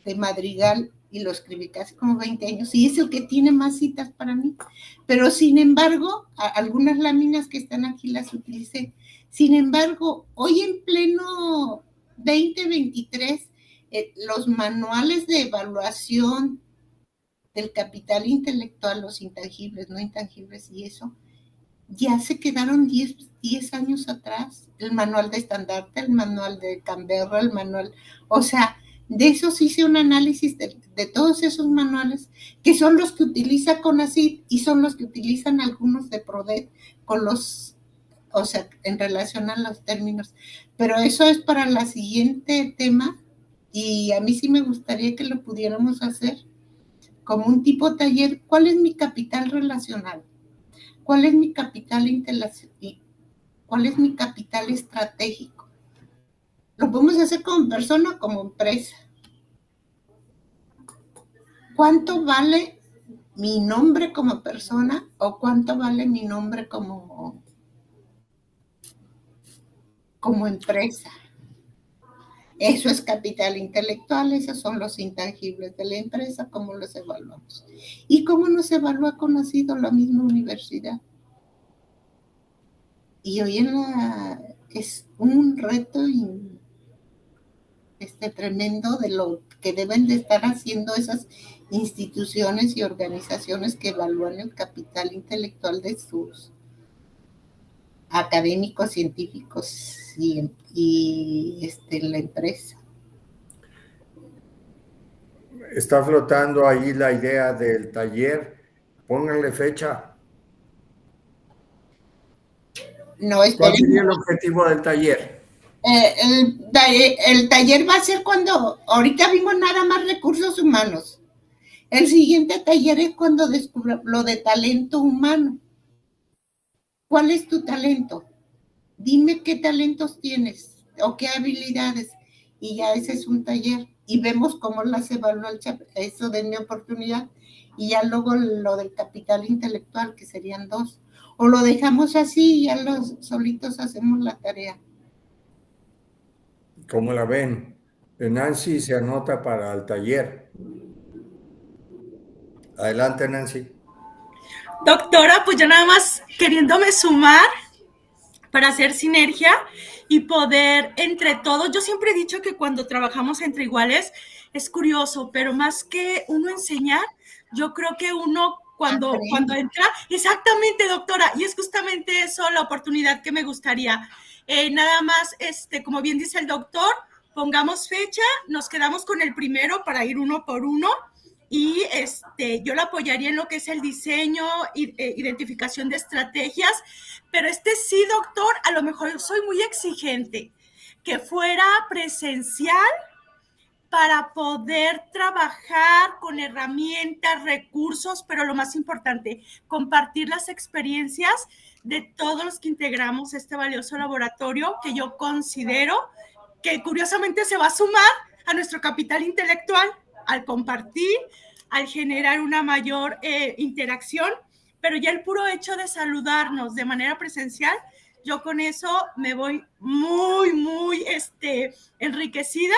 de Madrigal, y lo escribí casi como 20 años, y es el que tiene más citas para mí. Pero sin embargo, algunas láminas que están aquí las utilicé. Sin embargo, hoy en pleno 2023, los manuales de evaluación del capital intelectual, los intangibles, no intangibles y eso, ya se quedaron 10 años atrás. El manual de estandarte, el manual de Canberra, el manual, o sea, de esos hice un análisis de todos esos manuales, que son los que utiliza CONACYT y son los que utilizan algunos de PRODET con los, o sea, en relación a los términos. Pero eso es para la siguiente tema, y a mí sí me gustaría que lo pudiéramos hacer como un tipo taller. ¿Cuál es mi capital relacional? ¿Cuál es mi capital intelectual? ¿Cuál es mi capital estratégico? Lo podemos hacer como persona o como empresa. ¿Cuánto vale mi nombre como persona o cuánto vale mi nombre como empresa? Eso es capital intelectual, esos son los intangibles de la empresa, cómo los evaluamos. ¿Y cómo nos evalúa CONACYT, la misma universidad? Y hoy es un reto tremendo de lo que deben de estar haciendo esas instituciones y organizaciones que evalúan el capital intelectual de sus académicos, científicos y la empresa. Está flotando ahí la idea del taller. Pónganle fecha. No, ¿Cuál sería el objetivo del taller? El taller va a ser cuando, ahorita vimos nada más recursos humanos. El siguiente taller es cuando descubra lo de talento humano. ¿Cuál es tu talento? Dime qué talentos tienes o qué habilidades. Y ya ese es un taller. Y vemos cómo las evalúa eso de mi oportunidad. Y ya luego lo del capital intelectual, que serían 2. O lo dejamos así y ya los solitos hacemos la tarea. ¿Cómo la ven? Nancy se anota para el taller. Adelante, Nancy. Doctora, pues yo nada más queriéndome sumar para hacer sinergia y poder entre todos. Yo siempre he dicho que cuando trabajamos entre iguales es curioso, pero más que uno enseñar, yo creo que uno cuando entra, exactamente, doctora, y es justamente eso la oportunidad que me gustaría. Nada más, como bien dice el doctor, pongamos fecha, nos quedamos con el primero para ir uno por uno. Y yo la apoyaría en lo que es el diseño, identificación de estrategias, pero sí, doctor, a lo mejor soy muy exigente, que fuera presencial para poder trabajar con herramientas, recursos, pero lo más importante, compartir las experiencias de todos los que integramos este valioso laboratorio que yo considero que curiosamente se va a sumar a nuestro capital intelectual al compartir, al generar una mayor interacción, pero ya el puro hecho de saludarnos de manera presencial, yo con eso me voy muy, muy enriquecida,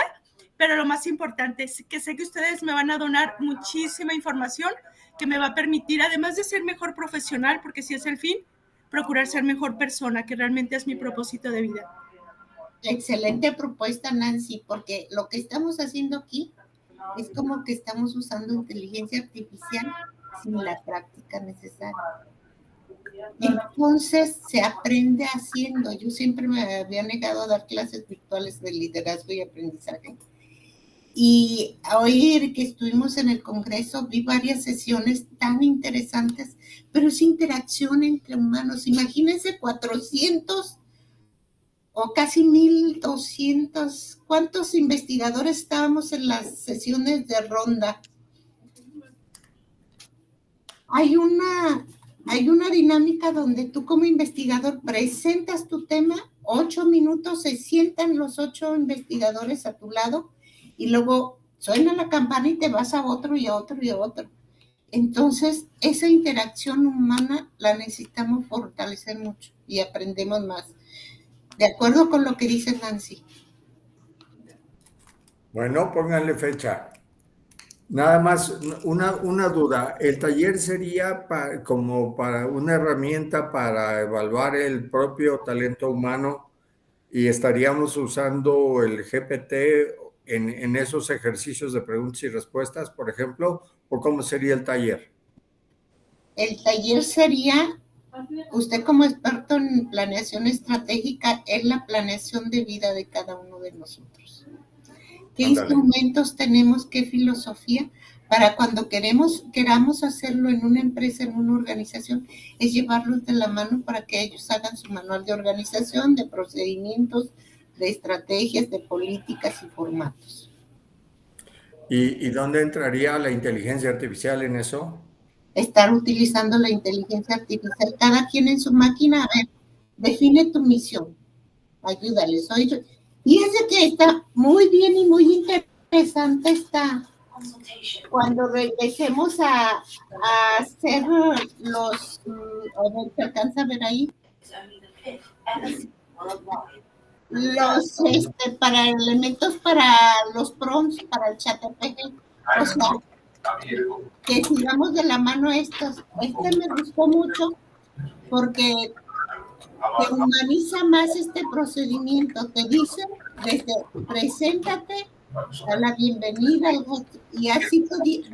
pero lo más importante es que sé que ustedes me van a donar muchísima información que me va a permitir, además de ser mejor profesional, porque si es el fin, procurar ser mejor persona, que realmente es mi propósito de vida. Excelente propuesta, Nancy, porque lo que estamos haciendo aquí es como que estamos usando inteligencia artificial sin la práctica necesaria. Entonces se aprende haciendo. Yo siempre me había negado a dar clases virtuales de liderazgo y aprendizaje Y hoy que estuvimos en el Congreso vi varias sesiones tan interesantes, pero es interacción entre humanos. Imagínense 400 o casi 1,200, ¿cuántos investigadores estábamos en las sesiones de ronda? Hay una dinámica donde tú como investigador presentas tu tema, 8 minutos, se sientan los 8 investigadores a tu lado y luego suena la campana y te vas a otro y a otro y a otro. Entonces, esa interacción humana la necesitamos fortalecer mucho y aprendemos más. De acuerdo con lo que dice Nancy. Bueno, pónganle fecha. Nada más una duda. ¿El taller sería como para una herramienta para evaluar el propio talento humano y estaríamos usando el GPT en esos ejercicios de preguntas y respuestas, por ejemplo? ¿O cómo sería el taller? El taller sería, usted como experto en planeación estratégica, es la planeación de vida de cada uno de nosotros. ¿Qué instrumentos tenemos, qué filosofía? Para cuando queramos hacerlo en una empresa, en una organización, es llevarlos de la mano para que ellos hagan su manual de organización, de procedimientos, de estrategias, de políticas y formatos. ¿Y dónde entraría la inteligencia artificial en eso? Estar utilizando la inteligencia artificial, cada quien en su máquina. A ver, define tu misión, ayúdales. Fíjense que está muy bien y muy interesante cuando regresemos a hacer los, a ver, ¿se alcanza a ver ahí? Los para elementos para los prompts, para el chat RPG. O sea, que sigamos de la mano estos. Me gustó mucho porque te humaniza más este procedimiento. Te dice desde preséntate, da la bienvenida y así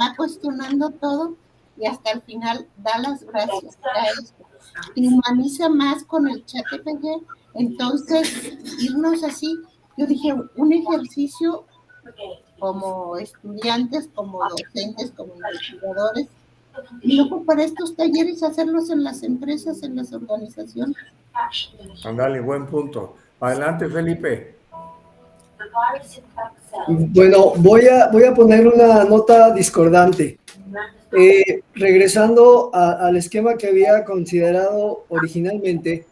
va cuestionando todo y hasta el final da las gracias. Te humaniza más con el chat RPG. Entonces, irnos así, yo dije, un ejercicio como estudiantes, como docentes, como investigadores, y luego para estos talleres hacerlos en las empresas, en las organizaciones. Ándale, buen punto. Adelante, Felipe. Bueno, voy a poner una nota discordante. Regresando al esquema que había considerado originalmente,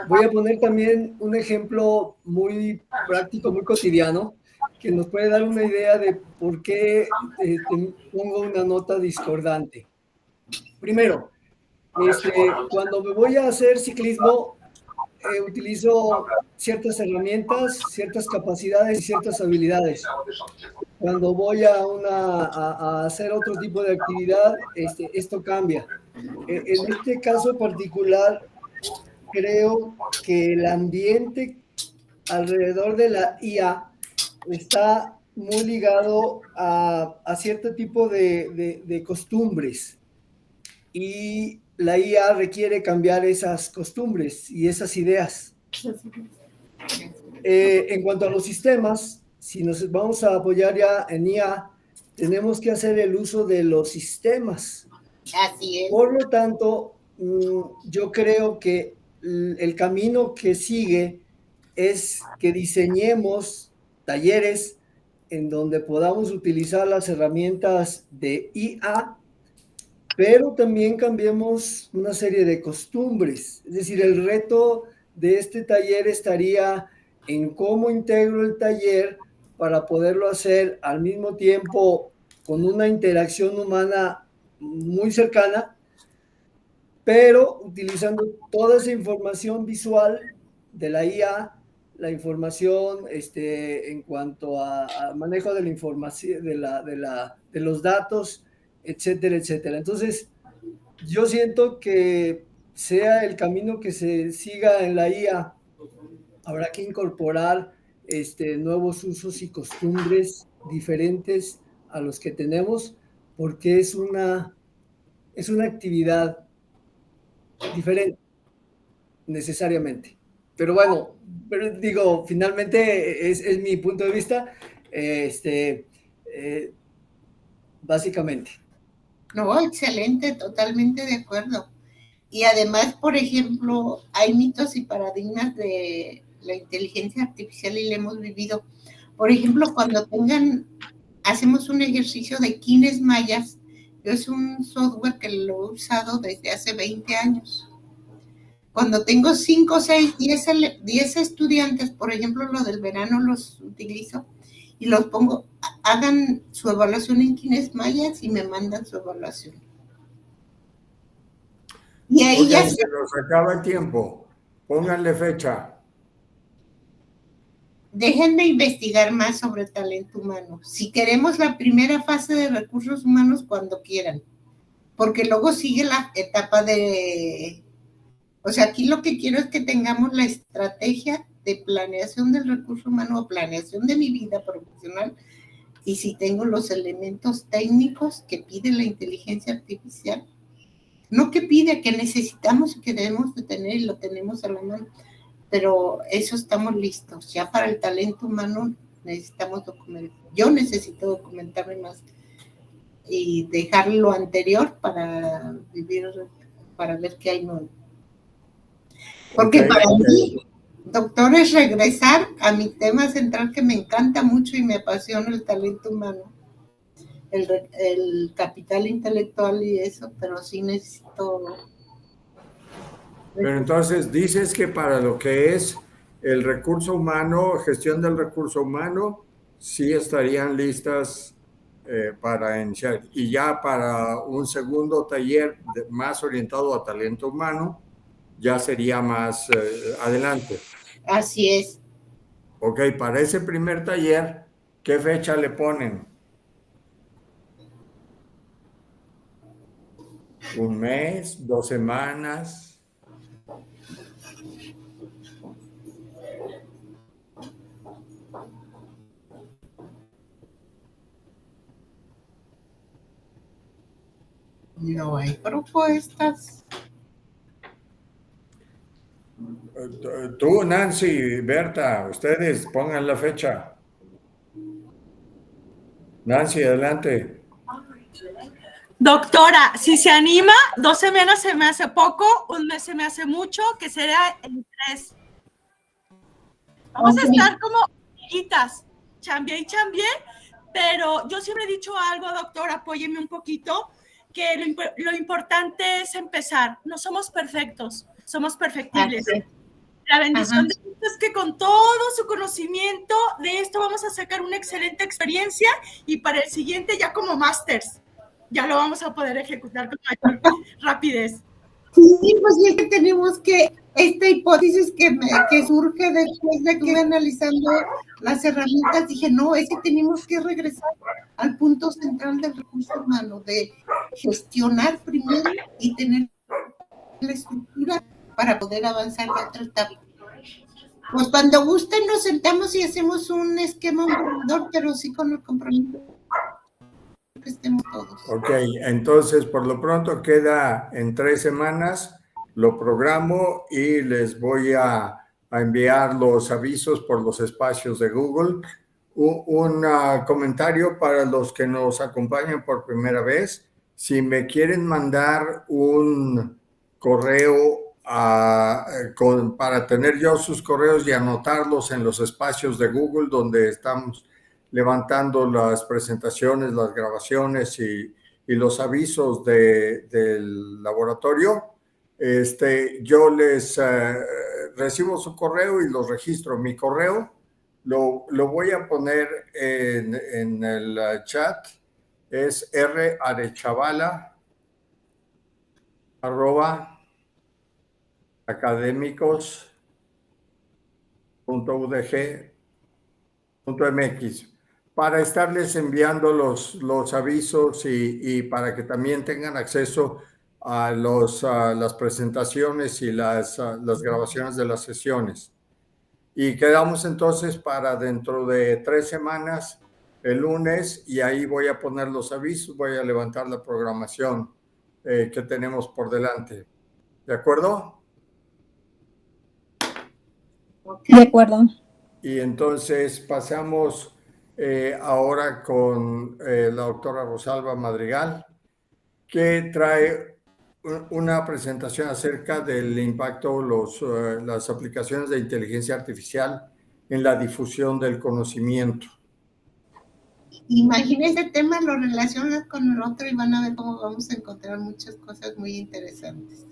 voy a poner también un ejemplo muy práctico, muy cotidiano, que nos puede dar una idea de por qué pongo una nota discordante. Primero, cuando me voy a hacer ciclismo, utilizo ciertas herramientas, ciertas capacidades y ciertas habilidades. Cuando voy a hacer otro tipo de actividad, esto cambia. En este caso particular, creo que el ambiente alrededor de la IA está muy ligado a cierto tipo de costumbres. Y la IA requiere cambiar esas costumbres y esas ideas. En cuanto a los sistemas, si nos vamos a apoyar ya en IA, tenemos que hacer el uso de los sistemas. Así es. Por lo tanto, yo creo que el camino que sigue es que diseñemos talleres en donde podamos utilizar las herramientas de IA, pero también cambiemos una serie de costumbres. Es decir, el reto de este taller estaría en cómo integro el taller para poderlo hacer al mismo tiempo con una interacción humana muy cercana, pero utilizando toda esa información visual de la IA, la información en cuanto a manejo de la información, de los datos, etcétera, etcétera. Entonces, yo siento que sea el camino que se siga en la IA, habrá que incorporar nuevos usos y costumbres diferentes a los que tenemos, porque es una actividad diferente, necesariamente. Pero bueno, digo, finalmente es mi punto de vista. básicamente. No, excelente, totalmente de acuerdo. Y además, por ejemplo, hay mitos y paradigmas de la inteligencia artificial y lo hemos vivido. Por ejemplo, cuando hacemos un ejercicio de Kines Mayas, es un software que lo he usado desde hace 20 años. Cuando tengo 5, 6, 10 estudiantes, por ejemplo, lo del verano los utilizo y los pongo, hagan su evaluación en Kines Mayas y me mandan su evaluación. Y ahí okay, ya se nos acaba el tiempo. Pónganle fecha. Déjenme investigar más sobre el talento humano. Si queremos la primera fase de recursos humanos, cuando quieran. Porque luego sigue la etapa de... O sea, aquí lo que quiero es que tengamos la estrategia de planeación del recurso humano o planeación de mi vida profesional. Y si tengo los elementos técnicos que pide la inteligencia artificial, no que pide, que necesitamos y que debemos de tener y lo tenemos a la mano, pero eso estamos listos. Ya para el talento humano necesitamos documentar. Yo necesito documentarme más y dejar lo anterior para vivir, para ver qué hay nuevo. Porque para mí, doctor, es regresar a mi tema central que me encanta mucho y me apasiona el talento humano. El capital intelectual y eso, pero sí necesito... Pero entonces dices que para lo que es el recurso humano, gestión del recurso humano, sí estarían listas para iniciar. Y ya para un segundo taller más orientado a talento humano, ya sería más adelante. Así es. Ok, para ese primer taller, ¿qué fecha le ponen? ¿Un mes? ¿2 semanas? No hay propuestas. Tú, Nancy, Berta, ustedes pongan la fecha. Nancy, adelante. Doctora, si se anima, 2 semanas se me hace poco, un mes se me hace mucho, que será en 3. Vamos a estar como hijitas, chambié y chambié, pero yo siempre he dicho algo, doctor, apóyeme un poquito, que lo importante es empezar. No somos perfectos, somos perfectibles. La bendición de esto es que con todo su conocimiento de esto vamos a sacar una excelente experiencia y para el siguiente ya como másters. Ya lo vamos a poder ejecutar con mayor rapidez. Sí, pues es que tenemos que, esta hipótesis que surge después de que estuve analizando las herramientas, dije, no, es que tenemos que regresar al punto central del recurso humano, de gestionar primero y tener la estructura para poder avanzar de otra etapa. Pues cuando gusten nos sentamos y hacemos un esquema borrador, pero sí con el compromiso que estemos todos. Ok, entonces por lo pronto queda en 3 semanas, lo programo y les voy a enviar los avisos por los espacios de Google. Un comentario para los que nos acompañan por primera vez. Si me quieren mandar un correo para tener yo sus correos y anotarlos en los espacios de Google donde estamos levantando las presentaciones, las grabaciones y los avisos del laboratorio, yo les recibo su correo y los registro. Mi correo lo voy a poner en el chat, es rachavala@academicos.udg.mx para estarles enviando los avisos y para que también tengan acceso a las presentaciones y las grabaciones de las sesiones. Y quedamos entonces para dentro de 3 semanas, el lunes, y ahí voy a poner los avisos, voy a levantar la programación que tenemos por delante. ¿De acuerdo? De acuerdo. Y entonces pasamos ahora con la doctora Rosalba Madrigal, que trae una presentación acerca del impacto, las aplicaciones de inteligencia artificial en la difusión del conocimiento. Imagínese ese tema, lo relacionas con el otro y van a ver cómo vamos a encontrar muchas cosas muy interesantes.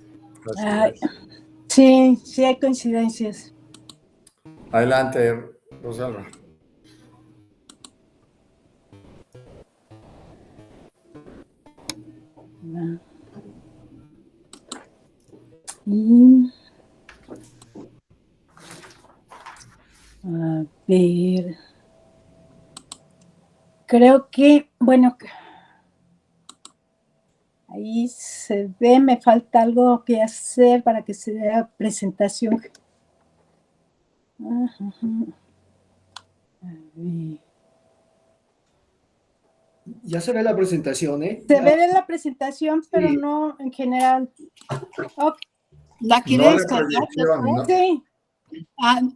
Sí, sí hay coincidencias. Adelante, Rosalba. A ver, creo que, bueno, ahí se ve, me falta algo que hacer para que se vea presentación. A ver. Ya se ve la presentación, ¿eh? Se ve en la presentación, pero no en general. Okay. ¿La quiere No la descargar? proyección, ¿no? Sí,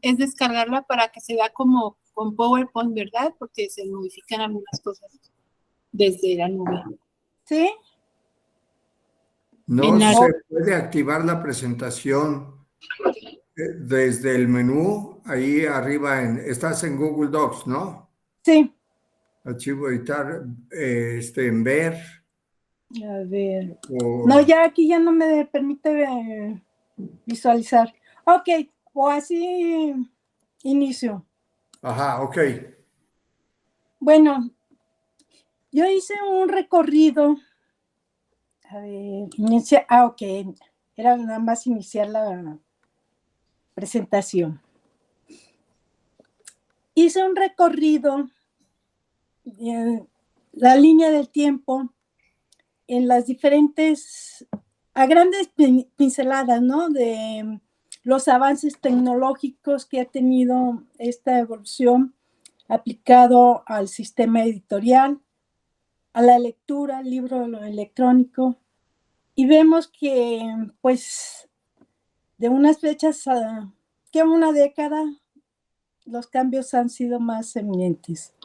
Es descargarla para que se vea como con PowerPoint, ¿verdad? Porque se modifican algunas cosas desde la nube. sí. No se puede activar la presentación desde el menú, ahí arriba, estás en Google Docs, ¿no? Sí. Archivo editar, en ver. A ver. No, ya aquí ya no me permite visualizar. Ok, o así inicio. Ajá, ok. Bueno, yo hice un recorrido. A ver, ok. Era nada más iniciar la presentación. Hice un recorrido en la línea del tiempo en las diferentes, a grandes pinceladas, ¿no? De los avances tecnológicos que ha tenido esta evolución aplicado al sistema editorial, a la lectura, al libro electrónico, y vemos que, pues, de unas fechas que una década, los cambios han sido más eminentes.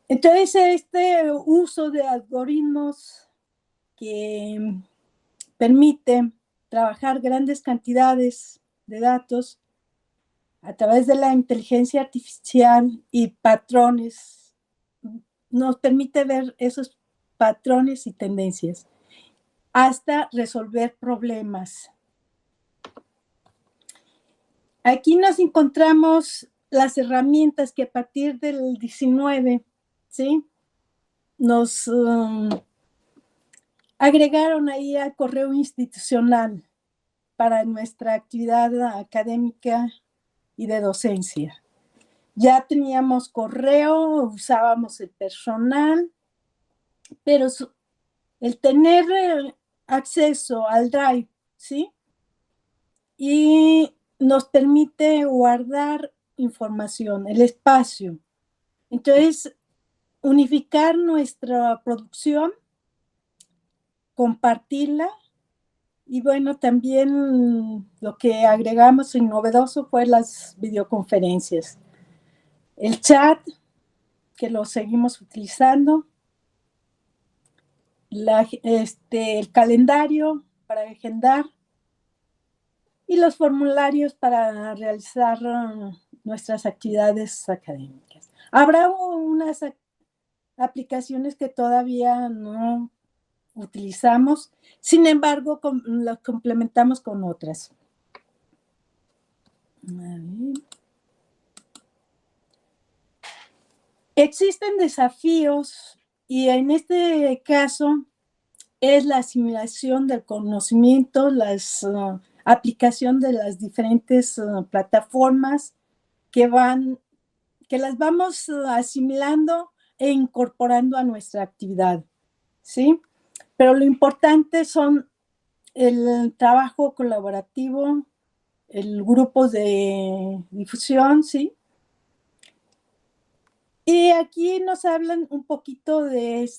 Entonces, este uso de algoritmos que permite trabajar grandes cantidades de datos a través de la inteligencia artificial y patrones, nos permite ver esos patrones y tendencias hasta resolver problemas. Aquí nos encontramos las herramientas que a partir del 19, ¿sí? Nos agregaron ahí al correo institucional para nuestra actividad académica y de docencia. Ya teníamos correo, usábamos el personal, pero el tener acceso al Drive, ¿sí? Y nos permite guardar información, el espacio. Entonces, unificar nuestra producción, compartirla, y bueno, también lo que agregamos en novedoso fue las videoconferencias. El chat, que lo seguimos utilizando, el calendario para agendar y los formularios para realizar nuestras actividades académicas. Habrá unas aplicaciones que todavía no utilizamos, sin embargo, las complementamos con otras. Existen desafíos y en este caso es la asimilación del conocimiento, la aplicación de las diferentes plataformas que las vamos asimilando e incorporando a nuestra actividad, ¿sí? Pero lo importante son el trabajo colaborativo, el grupo de difusión, ¿sí? Y aquí nos hablan un poquito de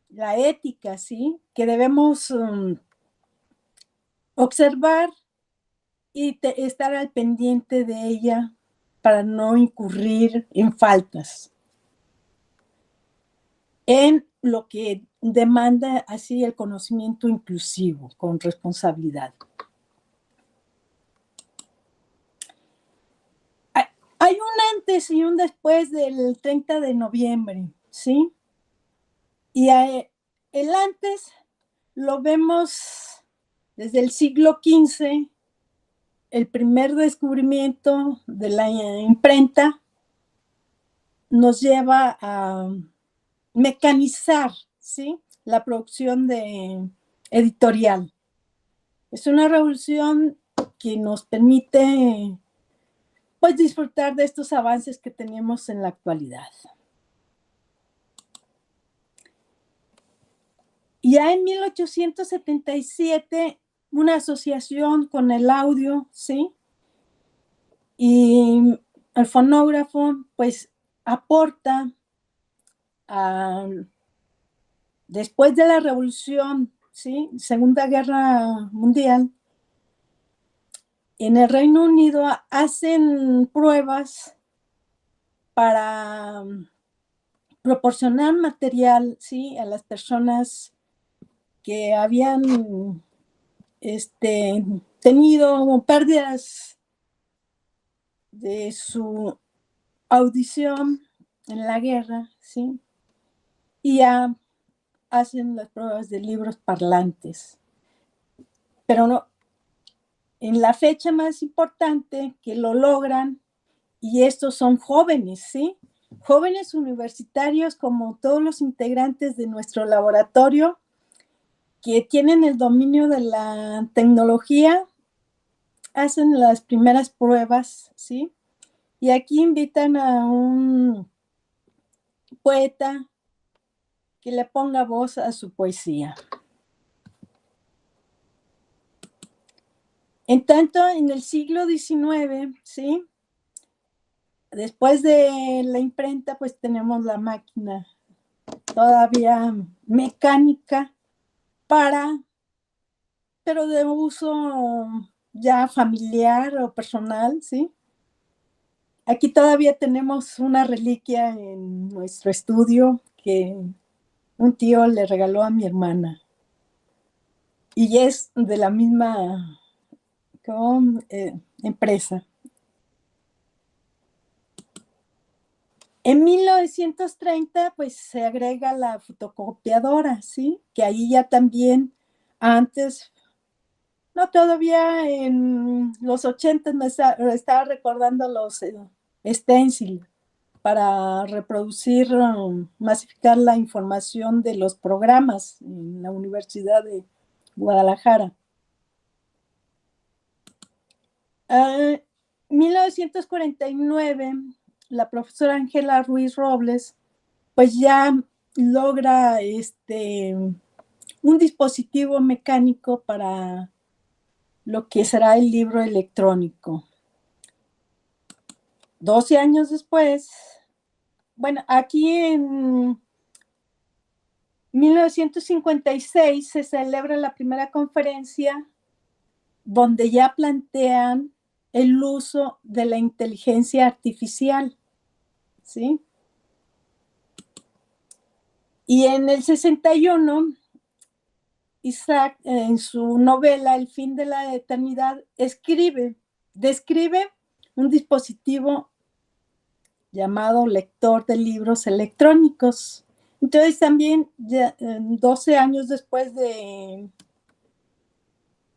la ética, ¿sí? Que debemos observar y estar al pendiente de ella para no incurrir en faltas. En lo que demanda así el conocimiento inclusivo, con responsabilidad. Hay un antes y un después del 30 de noviembre, ¿sí? Y el antes lo vemos desde el siglo XV, el primer descubrimiento de la imprenta nos lleva a mecanizar, ¿sí?, la producción editorial. Es una revolución que nos permite, pues, disfrutar de estos avances que tenemos en la actualidad. Ya en 1877, una asociación con el audio, ¿sí?, y el fonógrafo, pues, aporta después de la Revolución, ¿sí?, Segunda Guerra Mundial, en el Reino Unido hacen pruebas para proporcionar material, ¿sí?, a las personas que habían tenido pérdidas de su audición en la guerra, ¿sí? Y ya hacen las pruebas de libros parlantes. Pero no, en la fecha más importante que lo logran, y estos son jóvenes, ¿sí? Jóvenes universitarios como todos los integrantes de nuestro laboratorio que tienen el dominio de la tecnología, hacen las primeras pruebas, ¿sí? Y aquí invitan a un poeta que le ponga voz a su poesía. En tanto, en el siglo XIX, ¿sí?, después de la imprenta, pues tenemos la máquina todavía mecánica pero de uso ya familiar o personal, ¿sí? Aquí todavía tenemos una reliquia en nuestro estudio que un tío le regaló a mi hermana. Y es de la misma empresa. En 1930, pues se agrega la fotocopiadora, ¿sí? Que ahí ya también, antes, no, todavía en los 80 me estaba recordando los stencil para reproducir, masificar la información de los programas en la Universidad de Guadalajara. 1949, la profesora Ángela Ruiz Robles, pues ya logra un dispositivo mecánico para lo que será el libro electrónico. 12 años después, bueno, aquí en 1956 se celebra la primera conferencia donde ya plantean el uso de la inteligencia artificial, ¿sí? Y en el 61, Isaac, en su novela El fin de la eternidad, describe un dispositivo llamado lector de libros electrónicos. Entonces también, ya, 12 años después de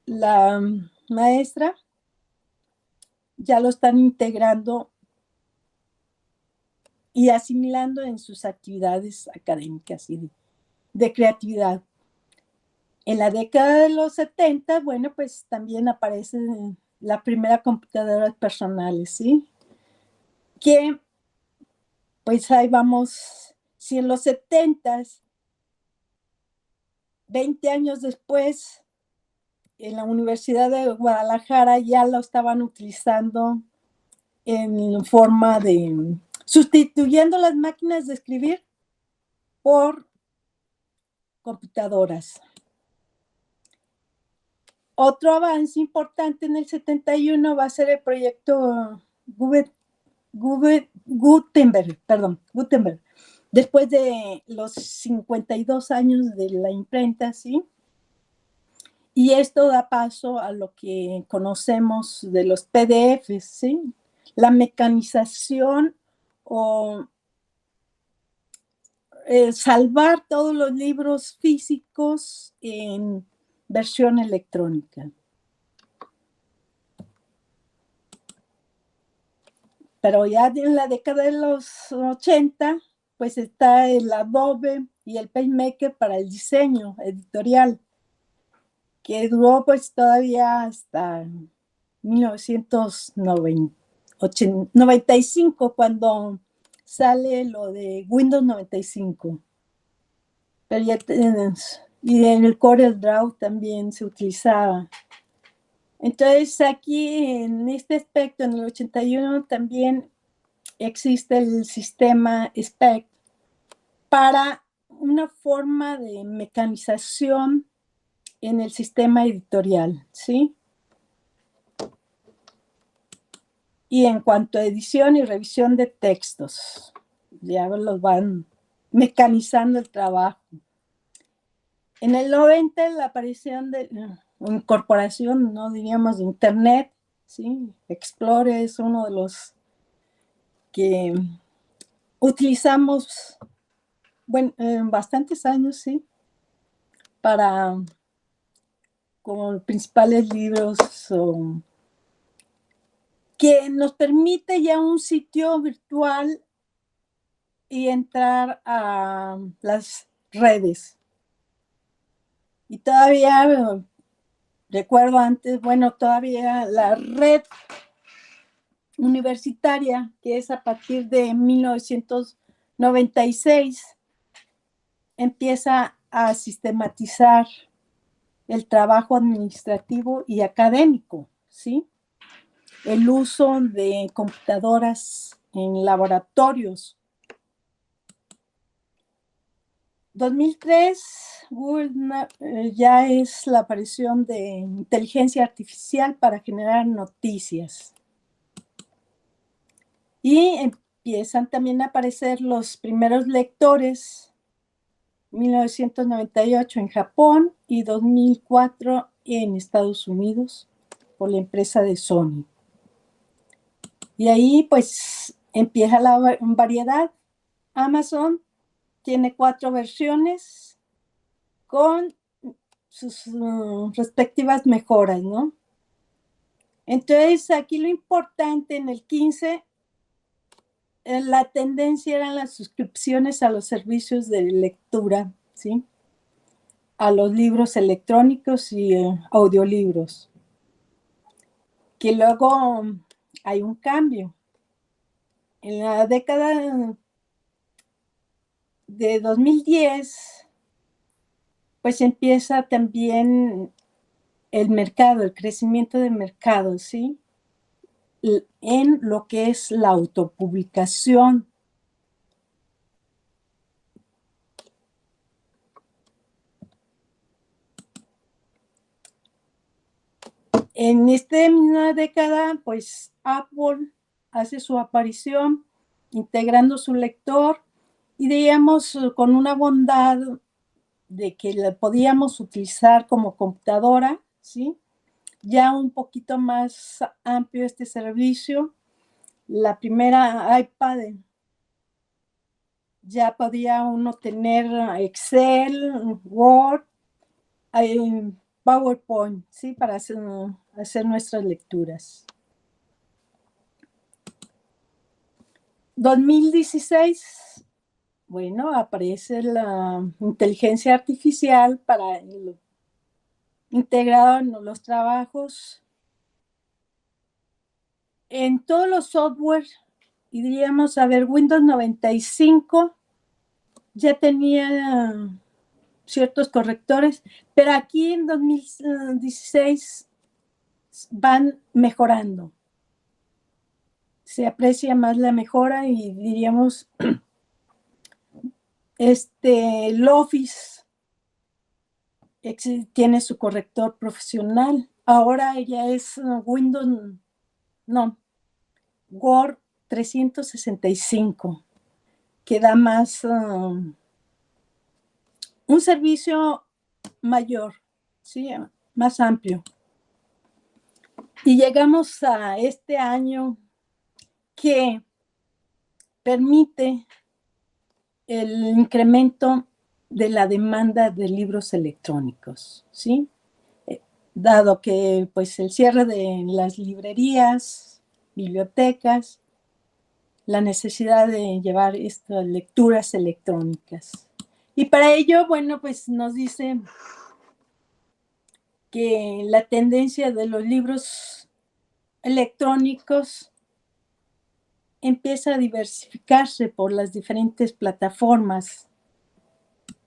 la maestra, ya lo están integrando y asimilando en sus actividades académicas y de creatividad. En la década de los 70, bueno, pues también aparece la primera computadora personales, ¿sí? Que, pues ahí vamos, si en los 70, 20 años después, en la Universidad de Guadalajara ya lo estaban utilizando en forma de sustituyendo las máquinas de escribir por computadoras. Otro avance importante en el 71 va a ser el proyecto Gutenberg, después de los 52 años de la imprenta, ¿sí? Y esto da paso a lo que conocemos de los PDFs, ¿sí? La mecanización o salvar todos los libros físicos en versión electrónica. Pero ya en la década de los 80, pues está el Adobe y el PageMaker para el diseño editorial, que duró pues todavía hasta 1995, cuando sale lo de Windows 95. Pero ya y en el CorelDRAW también se utilizaba. Entonces aquí en este aspecto, en el 81, también existe el sistema SPEC para una forma de mecanización en el sistema editorial, ¿sí? Y en cuanto a edición y revisión de textos, ya los van mecanizando el trabajo. En el 90, la aparición de incorporación, no diríamos, de Internet, ¿sí? Explorer es uno de los que utilizamos, bueno, bastantes años, ¿sí? Para, como principales libros, que nos permite ya un sitio virtual y entrar a las redes. Y todavía, recuerdo antes, bueno, todavía la red universitaria, que es a partir de 1996, empieza a sistematizar el trabajo administrativo y académico, ¿sí? El uso de computadoras en laboratorios. 2003, Google ya es la aparición de inteligencia artificial para generar noticias. Y empiezan también a aparecer los primeros lectores, 1998 en Japón y 2004 en Estados Unidos por la empresa de Sony. Y ahí pues empieza la variedad. Amazon tiene 4 versiones con sus respectivas mejoras, ¿no? Entonces, aquí lo importante en el 15, la tendencia eran las suscripciones a los servicios de lectura, ¿sí? A los libros electrónicos y audiolibros. Que luego hay un cambio. En la década de 2010, pues empieza también el mercado, el crecimiento del mercado, ¿sí? En lo que es la autopublicación. En esta misma década, pues Apple hace su aparición integrando su lector y digamos con una bondad de que la podíamos utilizar como computadora, ¿sí? Ya un poquito más amplio este servicio. La primera iPad ya podía uno tener Excel, Word, PowerPoint, ¿sí? Para hacer nuestras lecturas. 2016, bueno, aparece la inteligencia artificial para integrado en los trabajos. En todos los software, y diríamos, a ver, Windows 95 ya tenía ciertos correctores, pero aquí en 2016 van mejorando. Se aprecia más la mejora y diríamos, el Office tiene su corrector profesional. Ahora ya es Word 365, que da más, un servicio mayor, ¿sí? Más amplio. Y llegamos a este año que permite el incremento de la demanda de libros electrónicos, ¿sí? Dado que pues el cierre de las librerías, bibliotecas, la necesidad de llevar estas lecturas electrónicas. Y para ello, bueno, pues nos dice que la tendencia de los libros electrónicos empieza a diversificarse por las diferentes plataformas,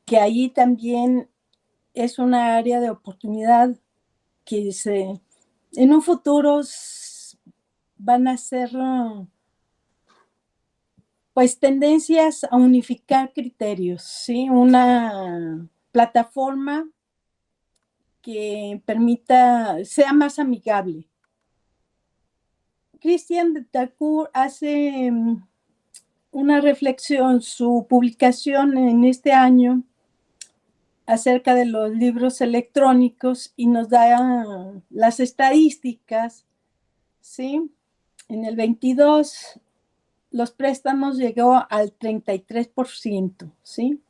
que ahí también es una área de oportunidad que en un futuro van a ser pues tendencias a unificar criterios, ¿sí? Una plataforma que sea más amigable. Christian de Thakur hace una reflexión, su publicación en este año acerca de los libros electrónicos, y nos da las estadísticas, ¿sí? En el 22 los préstamos llegó al 33%, ¿sí?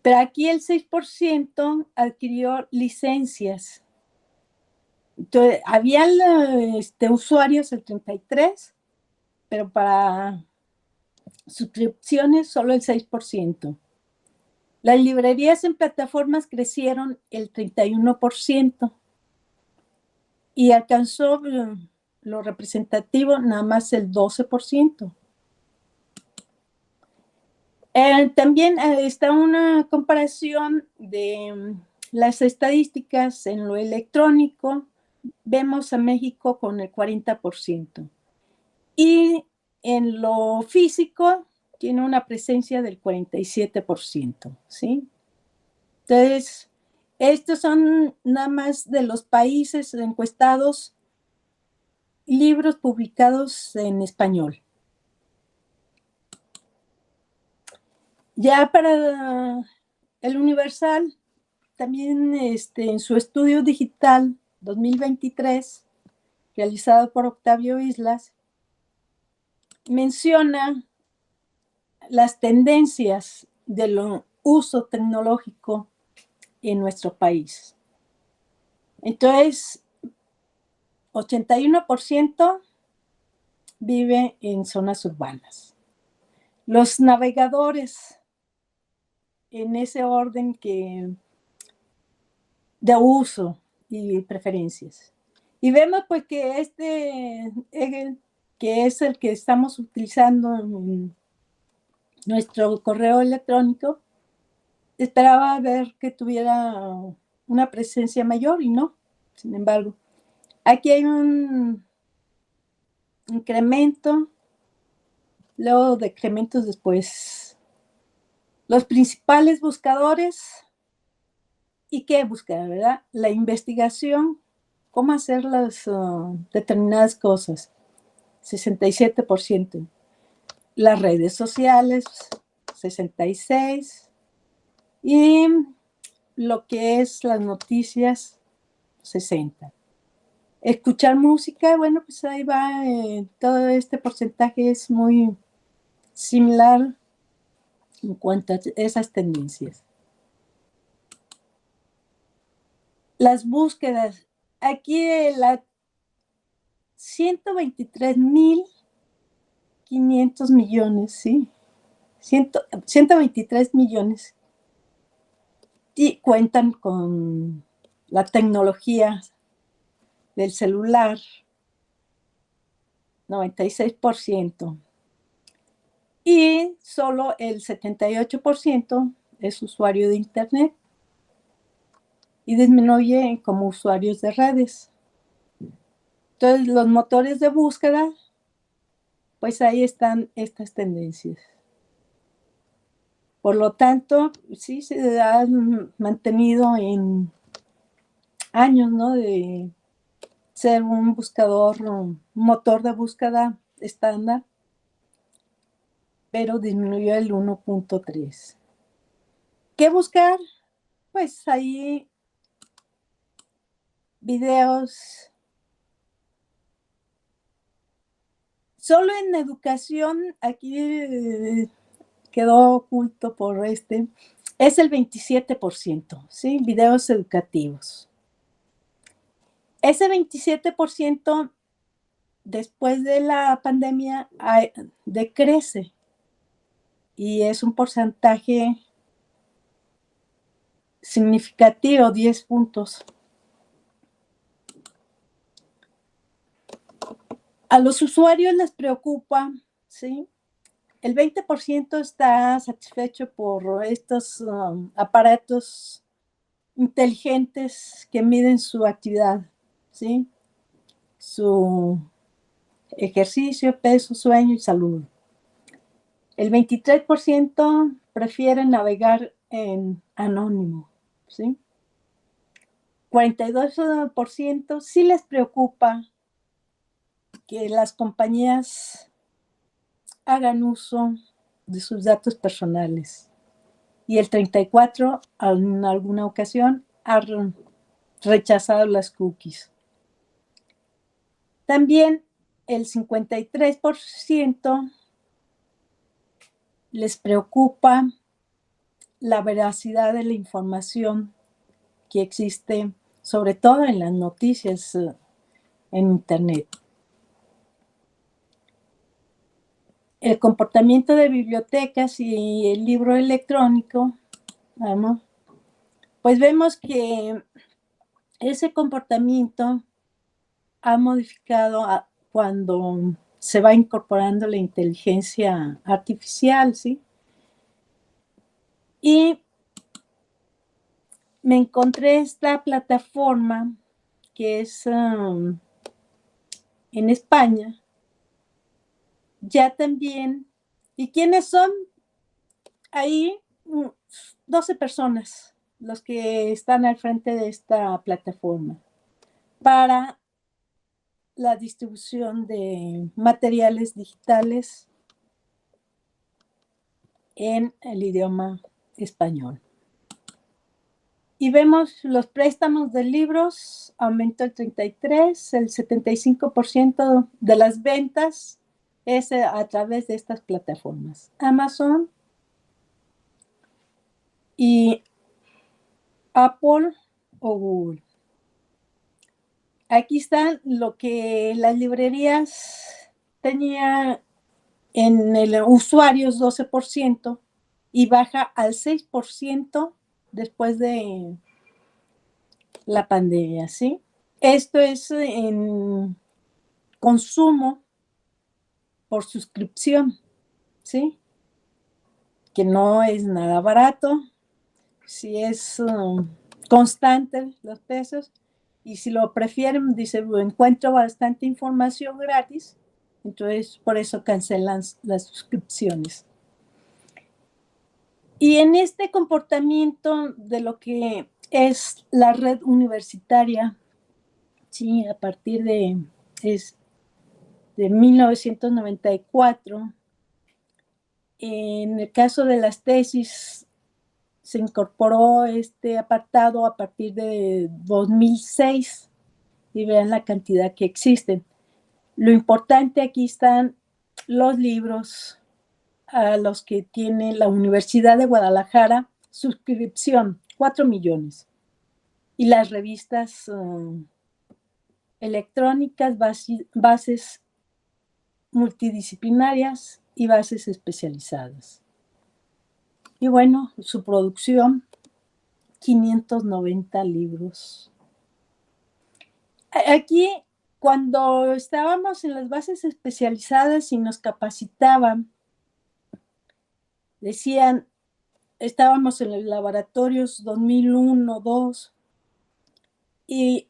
Pero aquí el 6% adquirió licencias. Entonces, había usuarios el 33%, pero para suscripciones solo el 6%. Las librerías en plataformas crecieron el 31% y alcanzó lo representativo nada más el 12%. También está una comparación de las estadísticas en lo electrónico. Vemos a México con el 40%. Y en lo físico tiene una presencia del 47%, ¿sí? Entonces, estos son nada más de los países encuestados, libros publicados en español. Ya para el Universal, también en su estudio digital 2023, realizado por Octavio Islas, menciona las tendencias del uso tecnológico en nuestro país. Entonces, 81% vive en zonas urbanas. Los navegadores, en ese orden de uso y preferencias. Y vemos pues que que es el que estamos utilizando en nuestro correo electrónico, esperaba ver que tuviera una presencia mayor y no. Sin embargo, aquí hay un incremento, luego decrementos después. Los principales buscadores, ¿y qué buscar, verdad? La investigación, cómo hacer las determinadas cosas, 67%. Las redes sociales, 66%. Y lo que es las noticias, 60%. Escuchar música, bueno, pues ahí va, todo este porcentaje es muy similar en cuanto a esas tendencias. Las búsquedas, aquí 123.500 millones, ¿sí? 123 millones. Y cuentan con la tecnología del celular, 96%. Y solo el 78% es usuario de Internet y disminuye como usuarios de redes. Entonces, los motores de búsqueda, pues ahí están estas tendencias. Por lo tanto, sí se ha mantenido en años, ¿no? De ser un buscador, un motor de búsqueda estándar, pero disminuyó el 1.3. ¿Qué buscar? Pues ahí videos. Solo en educación, aquí quedó oculto por es el 27%, ¿sí? Videos educativos. Ese 27% después de la pandemia decrece y es un porcentaje significativo, 10 puntos. A los usuarios les preocupa, ¿sí? El 20% está satisfecho por estos aparatos inteligentes que miden su actividad, ¿sí? Su ejercicio, peso, sueño y salud. El 23% prefiere navegar en anónimo, ¿sí? 42% sí les preocupa que las compañías hagan uso de sus datos personales. Y el 34% en alguna ocasión ha rechazado las cookies. También el 53% les preocupa la veracidad de la información que existe, sobre todo en las noticias en Internet. El comportamiento de bibliotecas y el libro electrónico, ¿no? Pues vemos que ese comportamiento ha modificado cuando se va incorporando la inteligencia artificial, ¿sí? Y me encontré esta plataforma que es en España, ya también. ¿Y quiénes son? Ahí 12 personas los que están al frente de esta plataforma para la distribución de materiales digitales en el idioma español. Y vemos los préstamos de libros, aumentó el 33%, el 75% de las ventas es a través de estas plataformas. Amazon y Apple o Google. Aquí está lo que las librerías tenían en el usuarios 12% y baja al 6% después de la pandemia, ¿sí? Esto es en consumo por suscripción, ¿sí? Que no es nada barato, si es constante los precios, y si lo prefieren, dice, encuentro bastante información gratis, entonces por eso cancelan las suscripciones. Y en este comportamiento de lo que es la red universitaria, sí, a partir de 1994, en el caso de las tesis, se incorporó este apartado a partir de 2006 y vean la cantidad que existen. Lo importante aquí están los libros a los que tiene la Universidad de Guadalajara suscripción, 4 millones. Y las revistas electrónicas, bases multidisciplinarias y bases especializadas. Y bueno, su producción, 590 libros. Aquí, cuando estábamos en las bases especializadas y nos capacitaban, decían, estábamos en los laboratorios 2001, 2002, y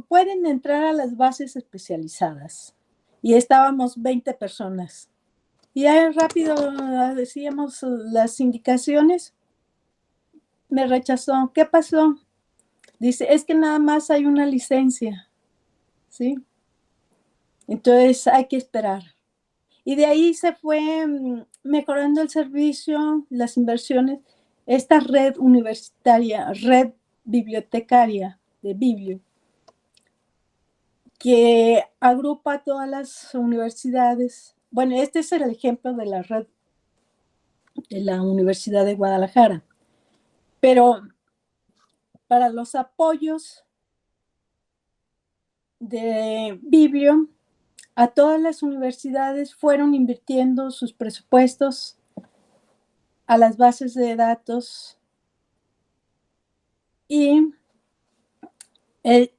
pueden entrar a las bases especializadas. Y estábamos 20 personas. Y ahí rápido decíamos las indicaciones. Me rechazó. ¿Qué pasó? Dice, es que nada más hay una licencia, ¿sí? Entonces hay que esperar. Y de ahí se fue mejorando el servicio, las inversiones. Esta red universitaria, red bibliotecaria de Biblio, que agrupa todas las universidades. Bueno, este es el ejemplo de la red de la Universidad de Guadalajara. Pero para los apoyos de Biblio, a todas las universidades fueron invirtiendo sus presupuestos a las bases de datos y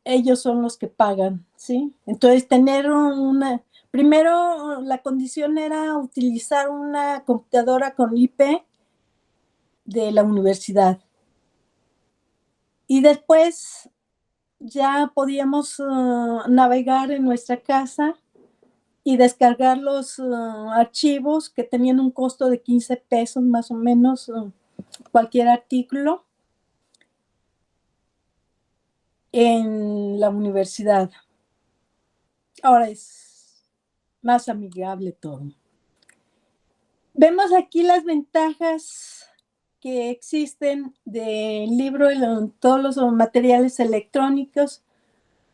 ellos son los que pagan, ¿sí? Entonces, primero la condición era utilizar una computadora con IP de la universidad. Y después ya podíamos navegar en nuestra casa y descargar los archivos que tenían un costo de 15 pesos más o menos, cualquier artículo, en la universidad. Ahora es más amigable todo. Vemos aquí las ventajas que existen del libro y todos los materiales electrónicos,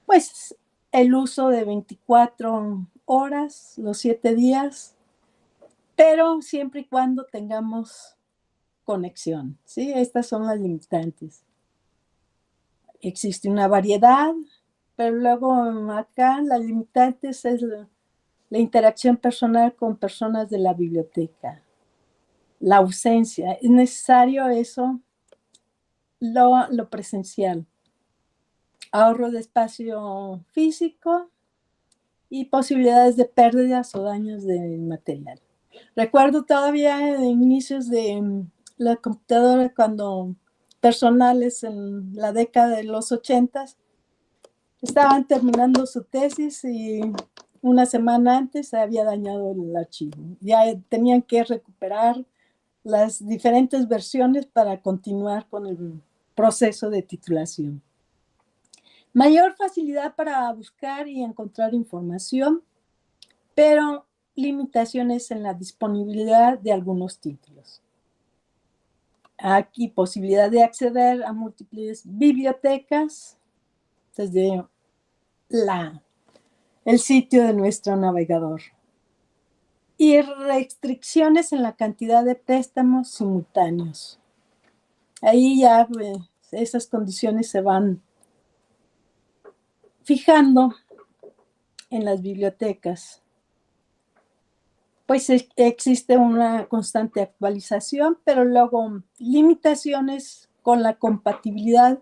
pues el uso de 24 horas, los 7 días, pero siempre y cuando tengamos conexión, ¿sí? Estas son las limitantes. Existe una variedad, pero luego acá las limitantes es la interacción personal con personas de la biblioteca. La ausencia, es necesario eso, lo presencial. Ahorro de espacio físico y posibilidades de pérdidas o daños de material. Recuerdo todavía en inicios de la computadora cuando personales en la década de los 80s estaban terminando su tesis y una semana antes se había dañado el archivo. Ya tenían que recuperar las diferentes versiones para continuar con el proceso de titulación. Mayor facilidad para buscar y encontrar información, pero limitaciones en la disponibilidad de algunos títulos. Aquí posibilidad de acceder a múltiples bibliotecas desde el sitio de nuestro navegador. Y restricciones en la cantidad de préstamos simultáneos. Ahí ya esas condiciones se van fijando en las bibliotecas. Pues existe una constante actualización, pero luego limitaciones con la compatibilidad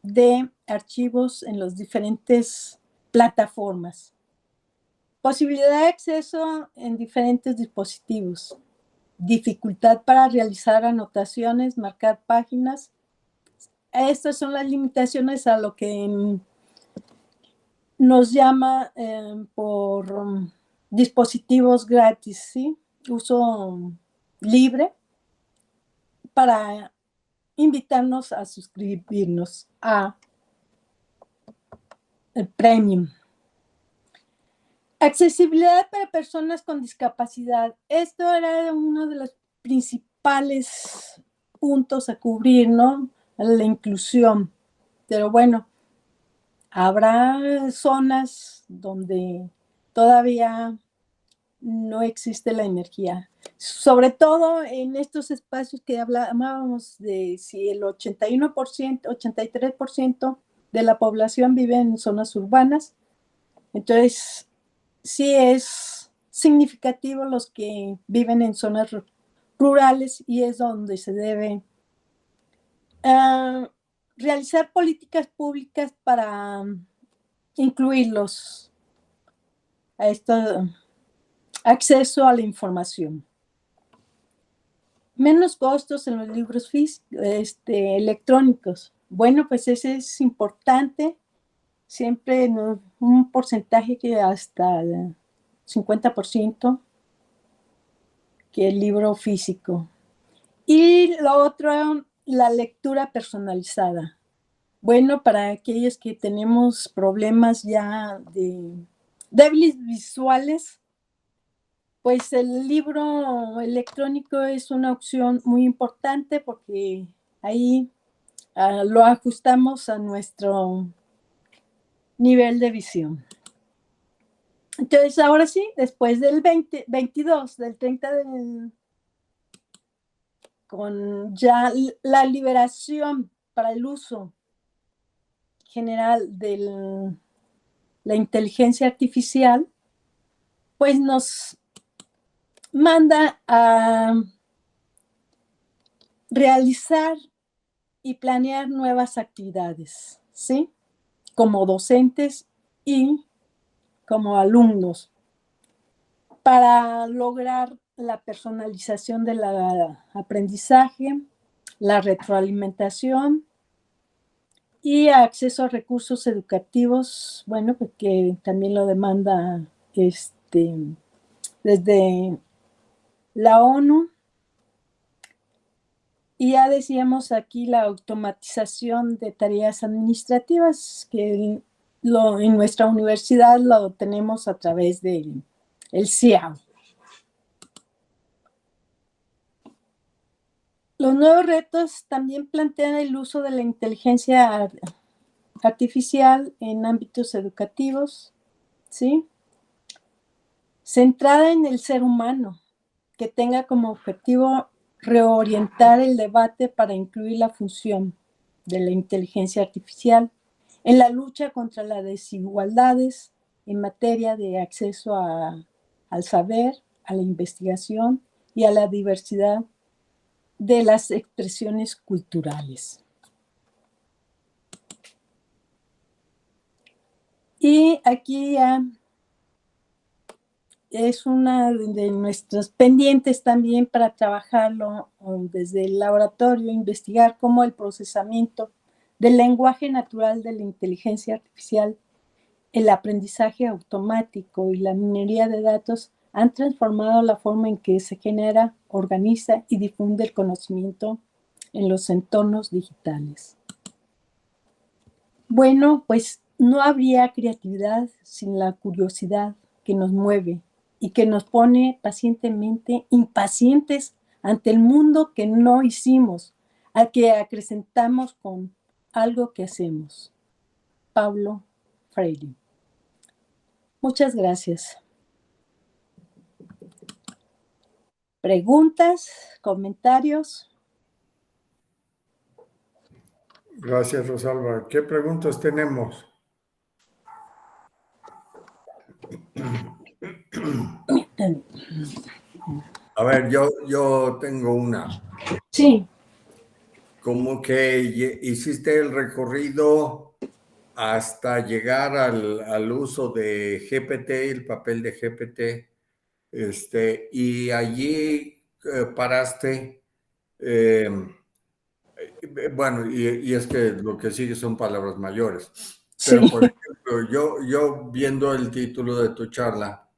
de archivos en las diferentes plataformas. Posibilidad de acceso en diferentes dispositivos. Dificultad para realizar anotaciones, marcar páginas. Estas son las limitaciones a lo que nos llama por dispositivos gratis, ¿sí? Uso libre para invitarnos a suscribirnos a el Premium. Accesibilidad para personas con discapacidad. Esto era uno de los principales puntos a cubrir, ¿no? La inclusión. Pero bueno, habrá zonas donde todavía no existe la energía. Sobre todo en estos espacios que hablábamos de si el 81%, 83% de la población vive en zonas urbanas. Entonces, sí es significativo los que viven en zonas rurales y es donde se debe realizar políticas públicas para incluirlos a este acceso a la información. Menos costos en los libros electrónicos. Bueno, pues ese es importante. Siempre un porcentaje que hasta el 50% que el libro físico. Y lo otro, la lectura personalizada. Bueno, para aquellos que tenemos problemas ya de débiles visuales, pues el libro electrónico es una opción muy importante porque ahí lo ajustamos a nuestro nivel de visión. Entonces, ahora sí, después del 22, del 30 con ya la liberación para el uso general de la inteligencia artificial, pues nos manda a realizar y planear nuevas actividades, ¿sí? Como docentes y como alumnos, para lograr la personalización del aprendizaje, la retroalimentación y acceso a recursos educativos, bueno, porque también lo demanda desde la ONU. Y ya decíamos aquí la automatización de tareas administrativas, que en nuestra universidad lo tenemos a través del CIAO. Los nuevos retos también plantean el uso de la inteligencia artificial en ámbitos educativos, ¿sí? Centrada en el ser humano, que tenga como objetivo reorientar el debate para incluir la función de la inteligencia artificial en la lucha contra las desigualdades en materia de acceso al saber, a la investigación y a la diversidad de las expresiones culturales. Y aquí ya es una de nuestras pendientes también para trabajarlo desde el laboratorio, investigar cómo el procesamiento del lenguaje natural de la inteligencia artificial, el aprendizaje automático y la minería de datos han transformado la forma en que se genera, organiza y difunde el conocimiento en los entornos digitales. Bueno, pues no habría creatividad sin la curiosidad que nos mueve y que nos pone pacientemente impacientes ante el mundo que no hicimos, al que acrecentamos con algo que hacemos. Paulo Freire. Muchas gracias. ¿Preguntas? ¿Comentarios? Gracias, Rosalba. ¿Qué preguntas tenemos? A ver, yo tengo una. Sí. Como que hiciste el recorrido hasta llegar al uso de GPT, el papel de GPT, y allí paraste. Bueno, y es que lo que sigue son palabras mayores. Pero, Sí. por ejemplo, yo viendo el título de tu charla,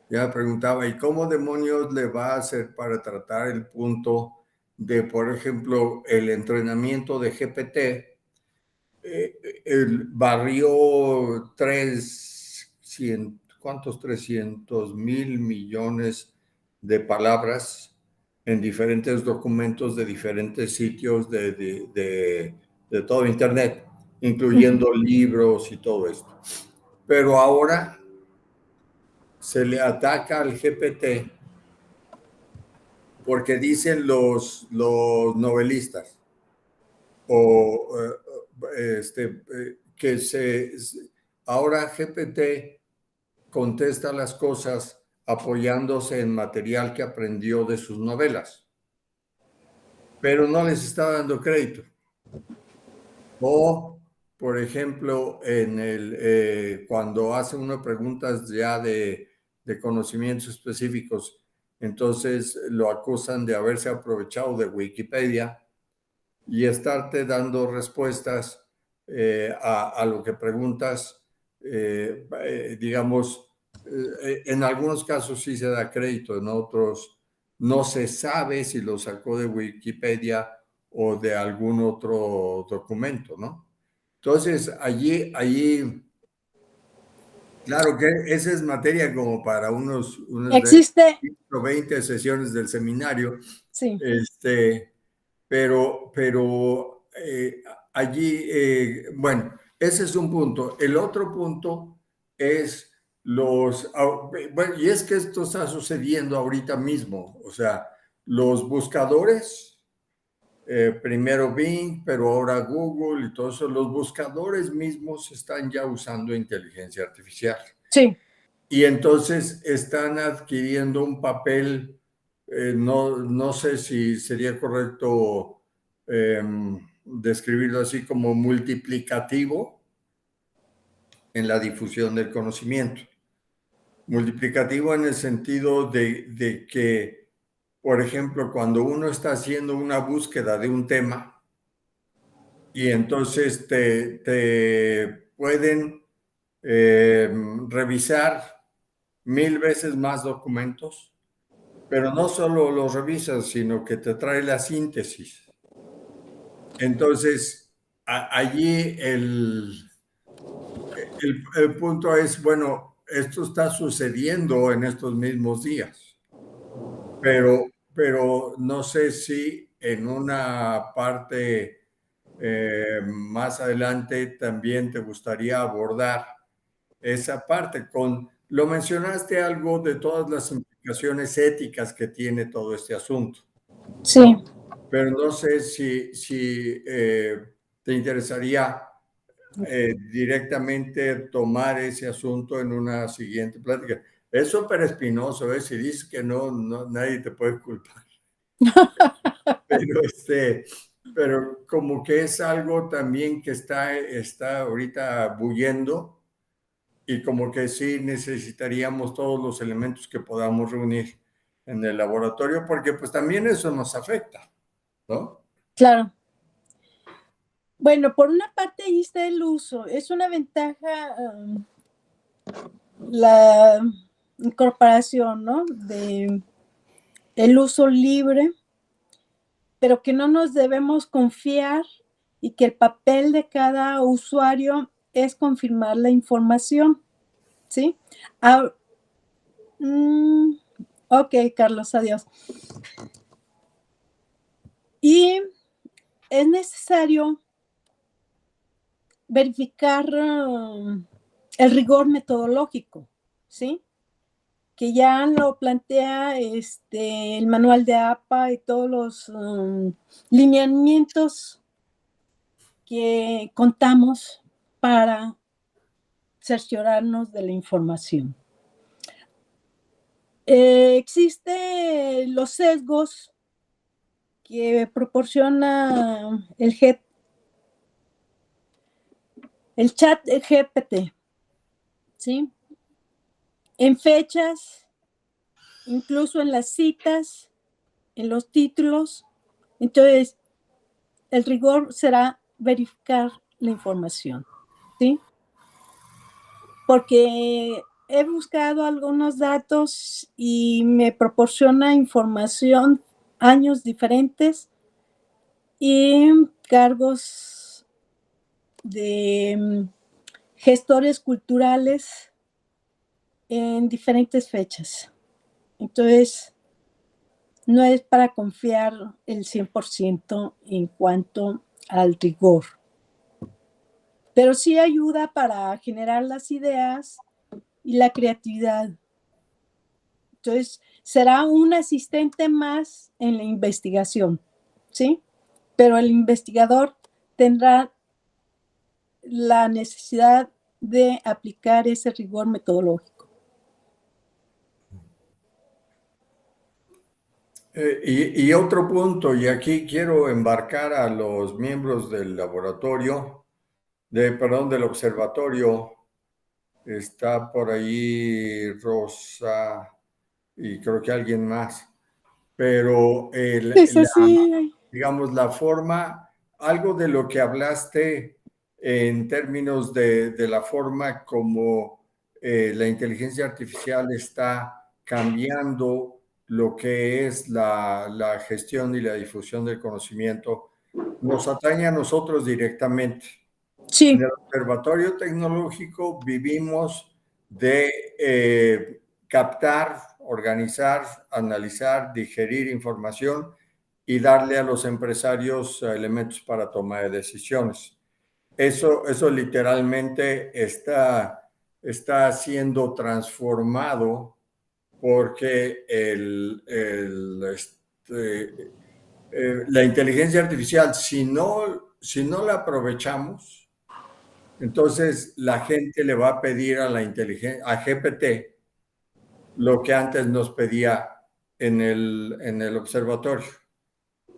ya me preguntaba, ¿y cómo demonios le va a hacer para tratar el punto de, por ejemplo, el entrenamiento de GPT? Barrió ¿cuántos? 300,000 millones de palabras en diferentes documentos de diferentes sitios de todo Internet, incluyendo libros y todo esto. Pero ahora se le ataca al GPT porque dicen los novelistas que ahora GPT contesta las cosas apoyándose en material que aprendió de sus novelas, pero no les está dando crédito. O, por ejemplo, cuando hace uno preguntas ya de conocimientos específicos, entonces lo acusan de haberse aprovechado de Wikipedia y estarte dando respuestas a lo que preguntas, digamos, en algunos casos sí se da crédito, en otros no se sabe si lo sacó de Wikipedia o de algún otro documento, ¿no? Entonces, allí Claro que esa es materia como para unas Existe, 20 sesiones del seminario, sí, pero allí, bueno, ese es un punto. El otro punto es bueno, y es que esto está sucediendo ahorita mismo, o sea, los buscadores, primero Bing, pero ahora Google y todo eso, los buscadores mismos están ya usando inteligencia artificial. sí, Y entonces están adquiriendo un papel, no sé si sería correcto describirlo así como multiplicativo en la difusión del conocimiento. Multiplicativo en el sentido de que, por ejemplo, cuando uno está haciendo una búsqueda de un tema y entonces te pueden revisar 1000 veces más documentos, pero no solo los revisas, sino que te trae la síntesis. Entonces, allí el punto es, bueno, esto está sucediendo en estos mismos días, pero no sé si en una parte más adelante también te gustaría abordar esa parte lo mencionaste algo de todas las implicaciones éticas que tiene todo este asunto, sí. ¿no? Pero no sé si te interesaría directamente tomar ese asunto en una siguiente plática. Es súper espinoso, si dices que no, nadie te puede culpar. Pero, pero como que es algo también que está ahorita bullendo y como que sí necesitaríamos todos los elementos que podamos reunir en el laboratorio, porque pues también eso nos afecta, ¿no? Claro. Bueno, por una parte ahí está el uso. Es una ventaja la incorporación, ¿no? De el uso libre, pero que no nos debemos confiar y que el papel de cada usuario es confirmar la información, ¿sí? Ok, Carlos, adiós. Y es necesario verificar el rigor metodológico, ¿sí? Que ya lo plantea el manual de APA y todos los lineamientos que contamos para cerciorarnos de la información. Existen los sesgos que proporciona el chat GPT, ¿sí? En fechas, incluso en las citas, en los títulos. Entonces, el rigor será verificar la información, ¿sí? Porque he buscado algunos datos y me proporciona información, años diferentes y cargos de gestores culturales en diferentes fechas. Entonces, no es para confiar el 100% en cuanto al rigor, pero sí ayuda para generar las ideas y la creatividad. Entonces, será un asistente más en la investigación, ¿sí? Pero el investigador tendrá la necesidad de aplicar ese rigor metodológico. Y otro punto, y aquí quiero embarcar a los miembros del laboratorio, del observatorio. Está por ahí Rosa y creo que alguien más. Pero Es así. digamos, la forma, algo de lo que hablaste en términos de la forma como la inteligencia artificial está cambiando lo que es la gestión y la difusión del conocimiento, nos atañe a nosotros directamente. Sí. En el Observatorio Tecnológico vivimos de captar, organizar, analizar, digerir información y darle a los empresarios elementos para toma de decisiones. Eso literalmente está siendo transformado porque la inteligencia artificial, si no la aprovechamos, entonces la gente le va a pedir a a GPT lo que antes nos pedía en el observatorio.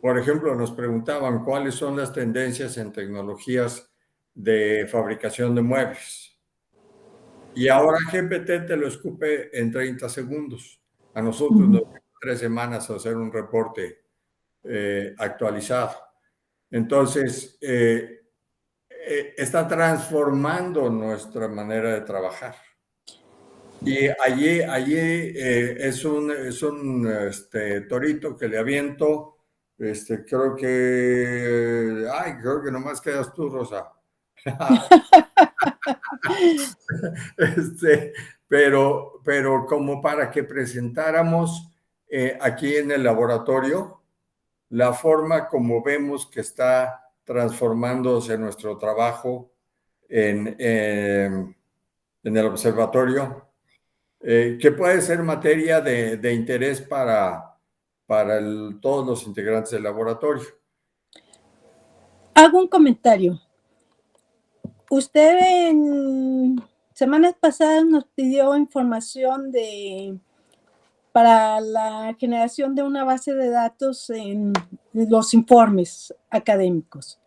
Por ejemplo, nos preguntaban cuáles son las tendencias en tecnologías de fabricación de muebles. Y ahora GPT te lo escupe en 30 segundos. A nosotros nos lleva 3 semanas hacer un reporte actualizado. Entonces, está transformando nuestra manera de trabajar. Y allí es un torito que le aviento. Creo que nomás quedas tú, Rosa. Pero como para que presentáramos aquí en el laboratorio la forma como vemos que está transformándose nuestro trabajo en el observatorio, que puede ser materia de interés para todos los integrantes del laboratorio. Hago un comentario. Usted en semanas pasadas nos pidió información para la generación de una base de datos en los informes académicos.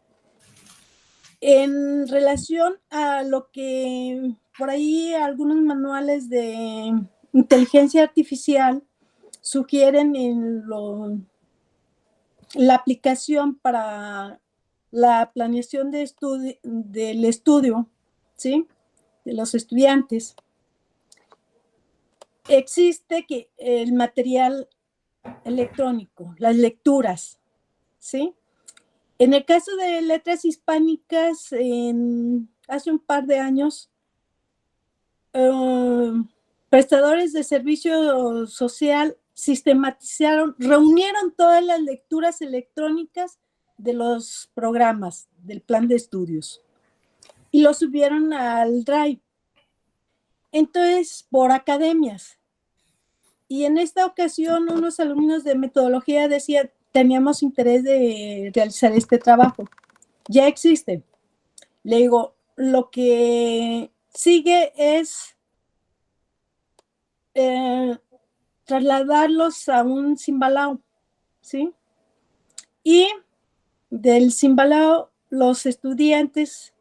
En relación a lo que por ahí algunos manuales de inteligencia artificial sugieren en la aplicación para la planeación del estudio, ¿sí? De los estudiantes. Existe el material electrónico, las lecturas, ¿sí? En el caso de letras hispánicas, hace un par de años, prestadores de servicio social reunieron todas las lecturas electrónicas de los programas del plan de estudios y lo subieron al Drive. Entonces, por academias. Y en esta ocasión, unos alumnos de metodología decían, teníamos interés de realizar este trabajo. Ya existe. Le digo, lo que sigue es trasladarlos a un Simbalao, ¿sí? Y del Simbalao, los estudiantes,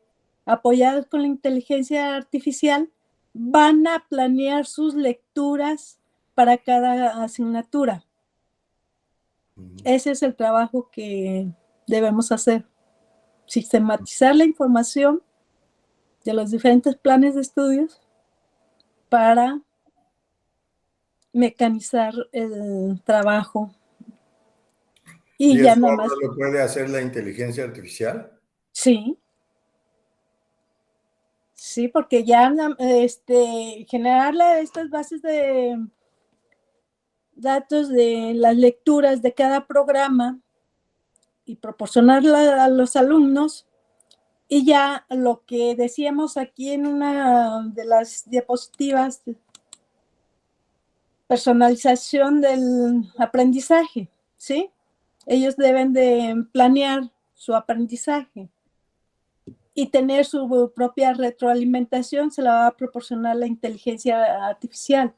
apoyados con la inteligencia artificial, van a planear sus lecturas para cada asignatura. Ese es el trabajo que debemos hacer. Sistematizar la información de los diferentes planes de estudios para mecanizar el trabajo. ¿Y ya eso nada más lo puede hacer la inteligencia artificial? Sí. Sí, porque ya generarle estas bases de datos de las lecturas de cada programa y proporcionarla a los alumnos, y ya lo que decíamos aquí en una de las diapositivas, personalización del aprendizaje, ¿sí? Ellos deben de planear su aprendizaje y tener su propia retroalimentación, se la va a proporcionar la inteligencia artificial.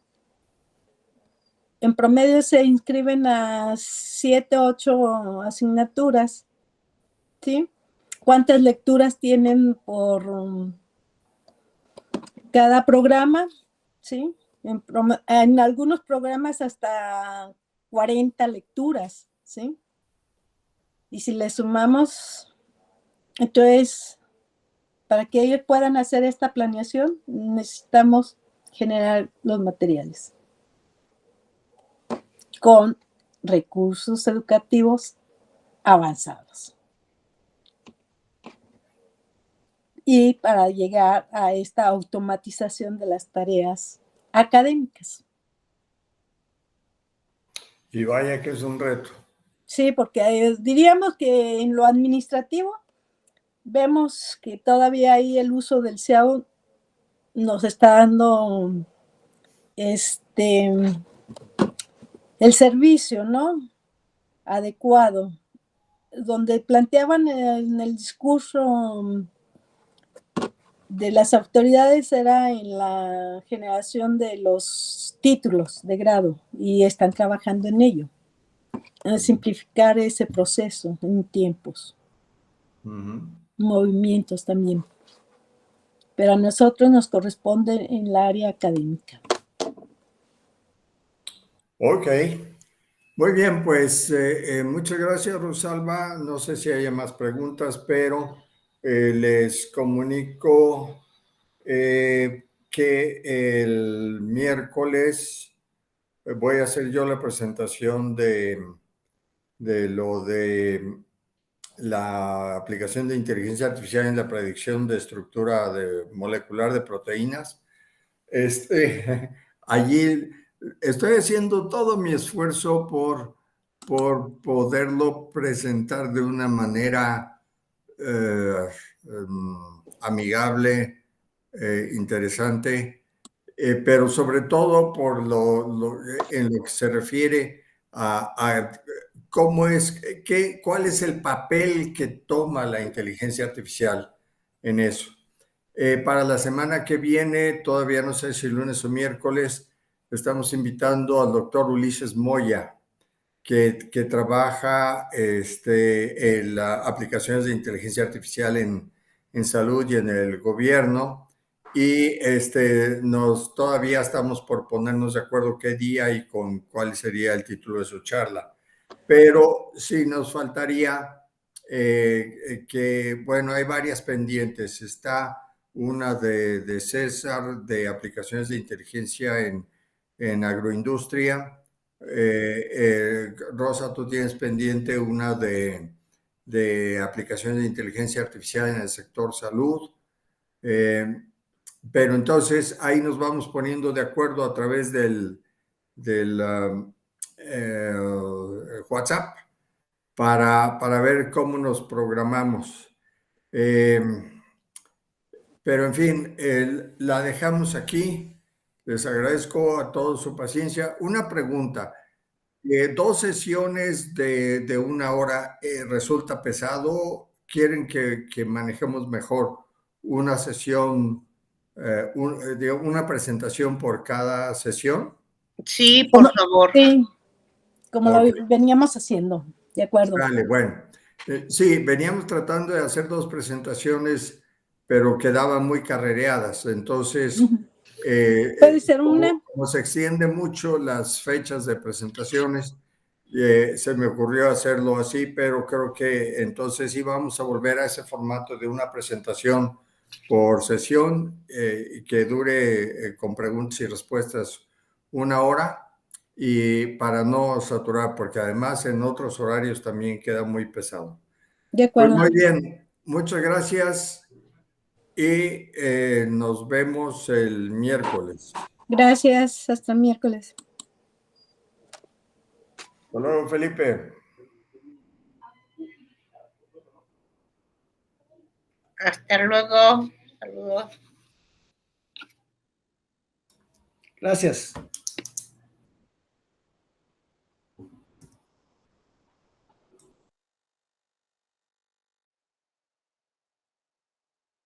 En promedio se inscriben a 7, 8 asignaturas, ¿sí? ¿Cuántas lecturas tienen por cada programa? ¿Sí? En algunos programas hasta 40 lecturas, ¿sí? Y si le sumamos, entonces, para que ellos puedan hacer esta planeación, necesitamos generar los materiales con recursos educativos avanzados. y para llegar a esta automatización de las tareas académicas. Y vaya que es un reto. Sí, porque diríamos que en lo administrativo vemos que todavía ahí el uso del SEAU nos está dando el servicio, ¿no? Adecuado, donde planteaban en el discurso de las autoridades era en la generación de los títulos de grado y están trabajando en ello, a simplificar ese proceso en tiempos, movimientos también. Pero a nosotros nos corresponde en el área académica. Ok. Muy bien, pues muchas gracias, Rosalba. No sé si haya más preguntas, pero les comunico que el miércoles voy a hacer yo la presentación de lo de la aplicación de inteligencia artificial en la predicción de estructura molecular de proteínas. Allí estoy haciendo todo mi esfuerzo por poderlo presentar de una manera amigable, interesante, pero sobre todo por en lo que se refiere a cómo es, cuál es el papel que toma la inteligencia artificial en eso. Para la semana que viene, todavía no sé si lunes o miércoles, estamos invitando al doctor Ulises Moya, que trabaja en las aplicaciones de inteligencia artificial en salud y en el gobierno. Y todavía estamos por ponernos de acuerdo qué día y con cuál sería el título de su charla. Pero sí nos faltaría bueno, hay varias pendientes. Está una de César, de aplicaciones de inteligencia en agroindustria. Rosa, tú tienes pendiente una de aplicaciones de inteligencia artificial en el sector salud. Pero entonces ahí nos vamos poniendo de acuerdo a través del WhatsApp para ver cómo nos programamos. Pero en fin, la dejamos aquí. Les agradezco a todos su paciencia. Una pregunta. 2 sesiones de 1 hora resulta pesado. ¿Quieren que manejemos mejor una sesión, una presentación por cada sesión? Sí, por favor. Sí, como Ok. lo veníamos haciendo, de acuerdo. Vale, bueno. Sí, veníamos tratando de hacer 2 presentaciones, pero quedaban muy carrereadas. Entonces, Puede ser una. como se extiende mucho las fechas de presentaciones, se me ocurrió hacerlo así, pero creo que entonces sí vamos a volver a ese formato de una presentación por sesión que dure con preguntas y respuestas 1 hora. Y para no saturar, porque además en otros horarios también queda muy pesado. De Pues acuerdo. muy bien, muchas gracias y nos vemos el miércoles. Gracias, hasta miércoles. Hasta luego, Felipe. Hasta luego. Saludos. Gracias.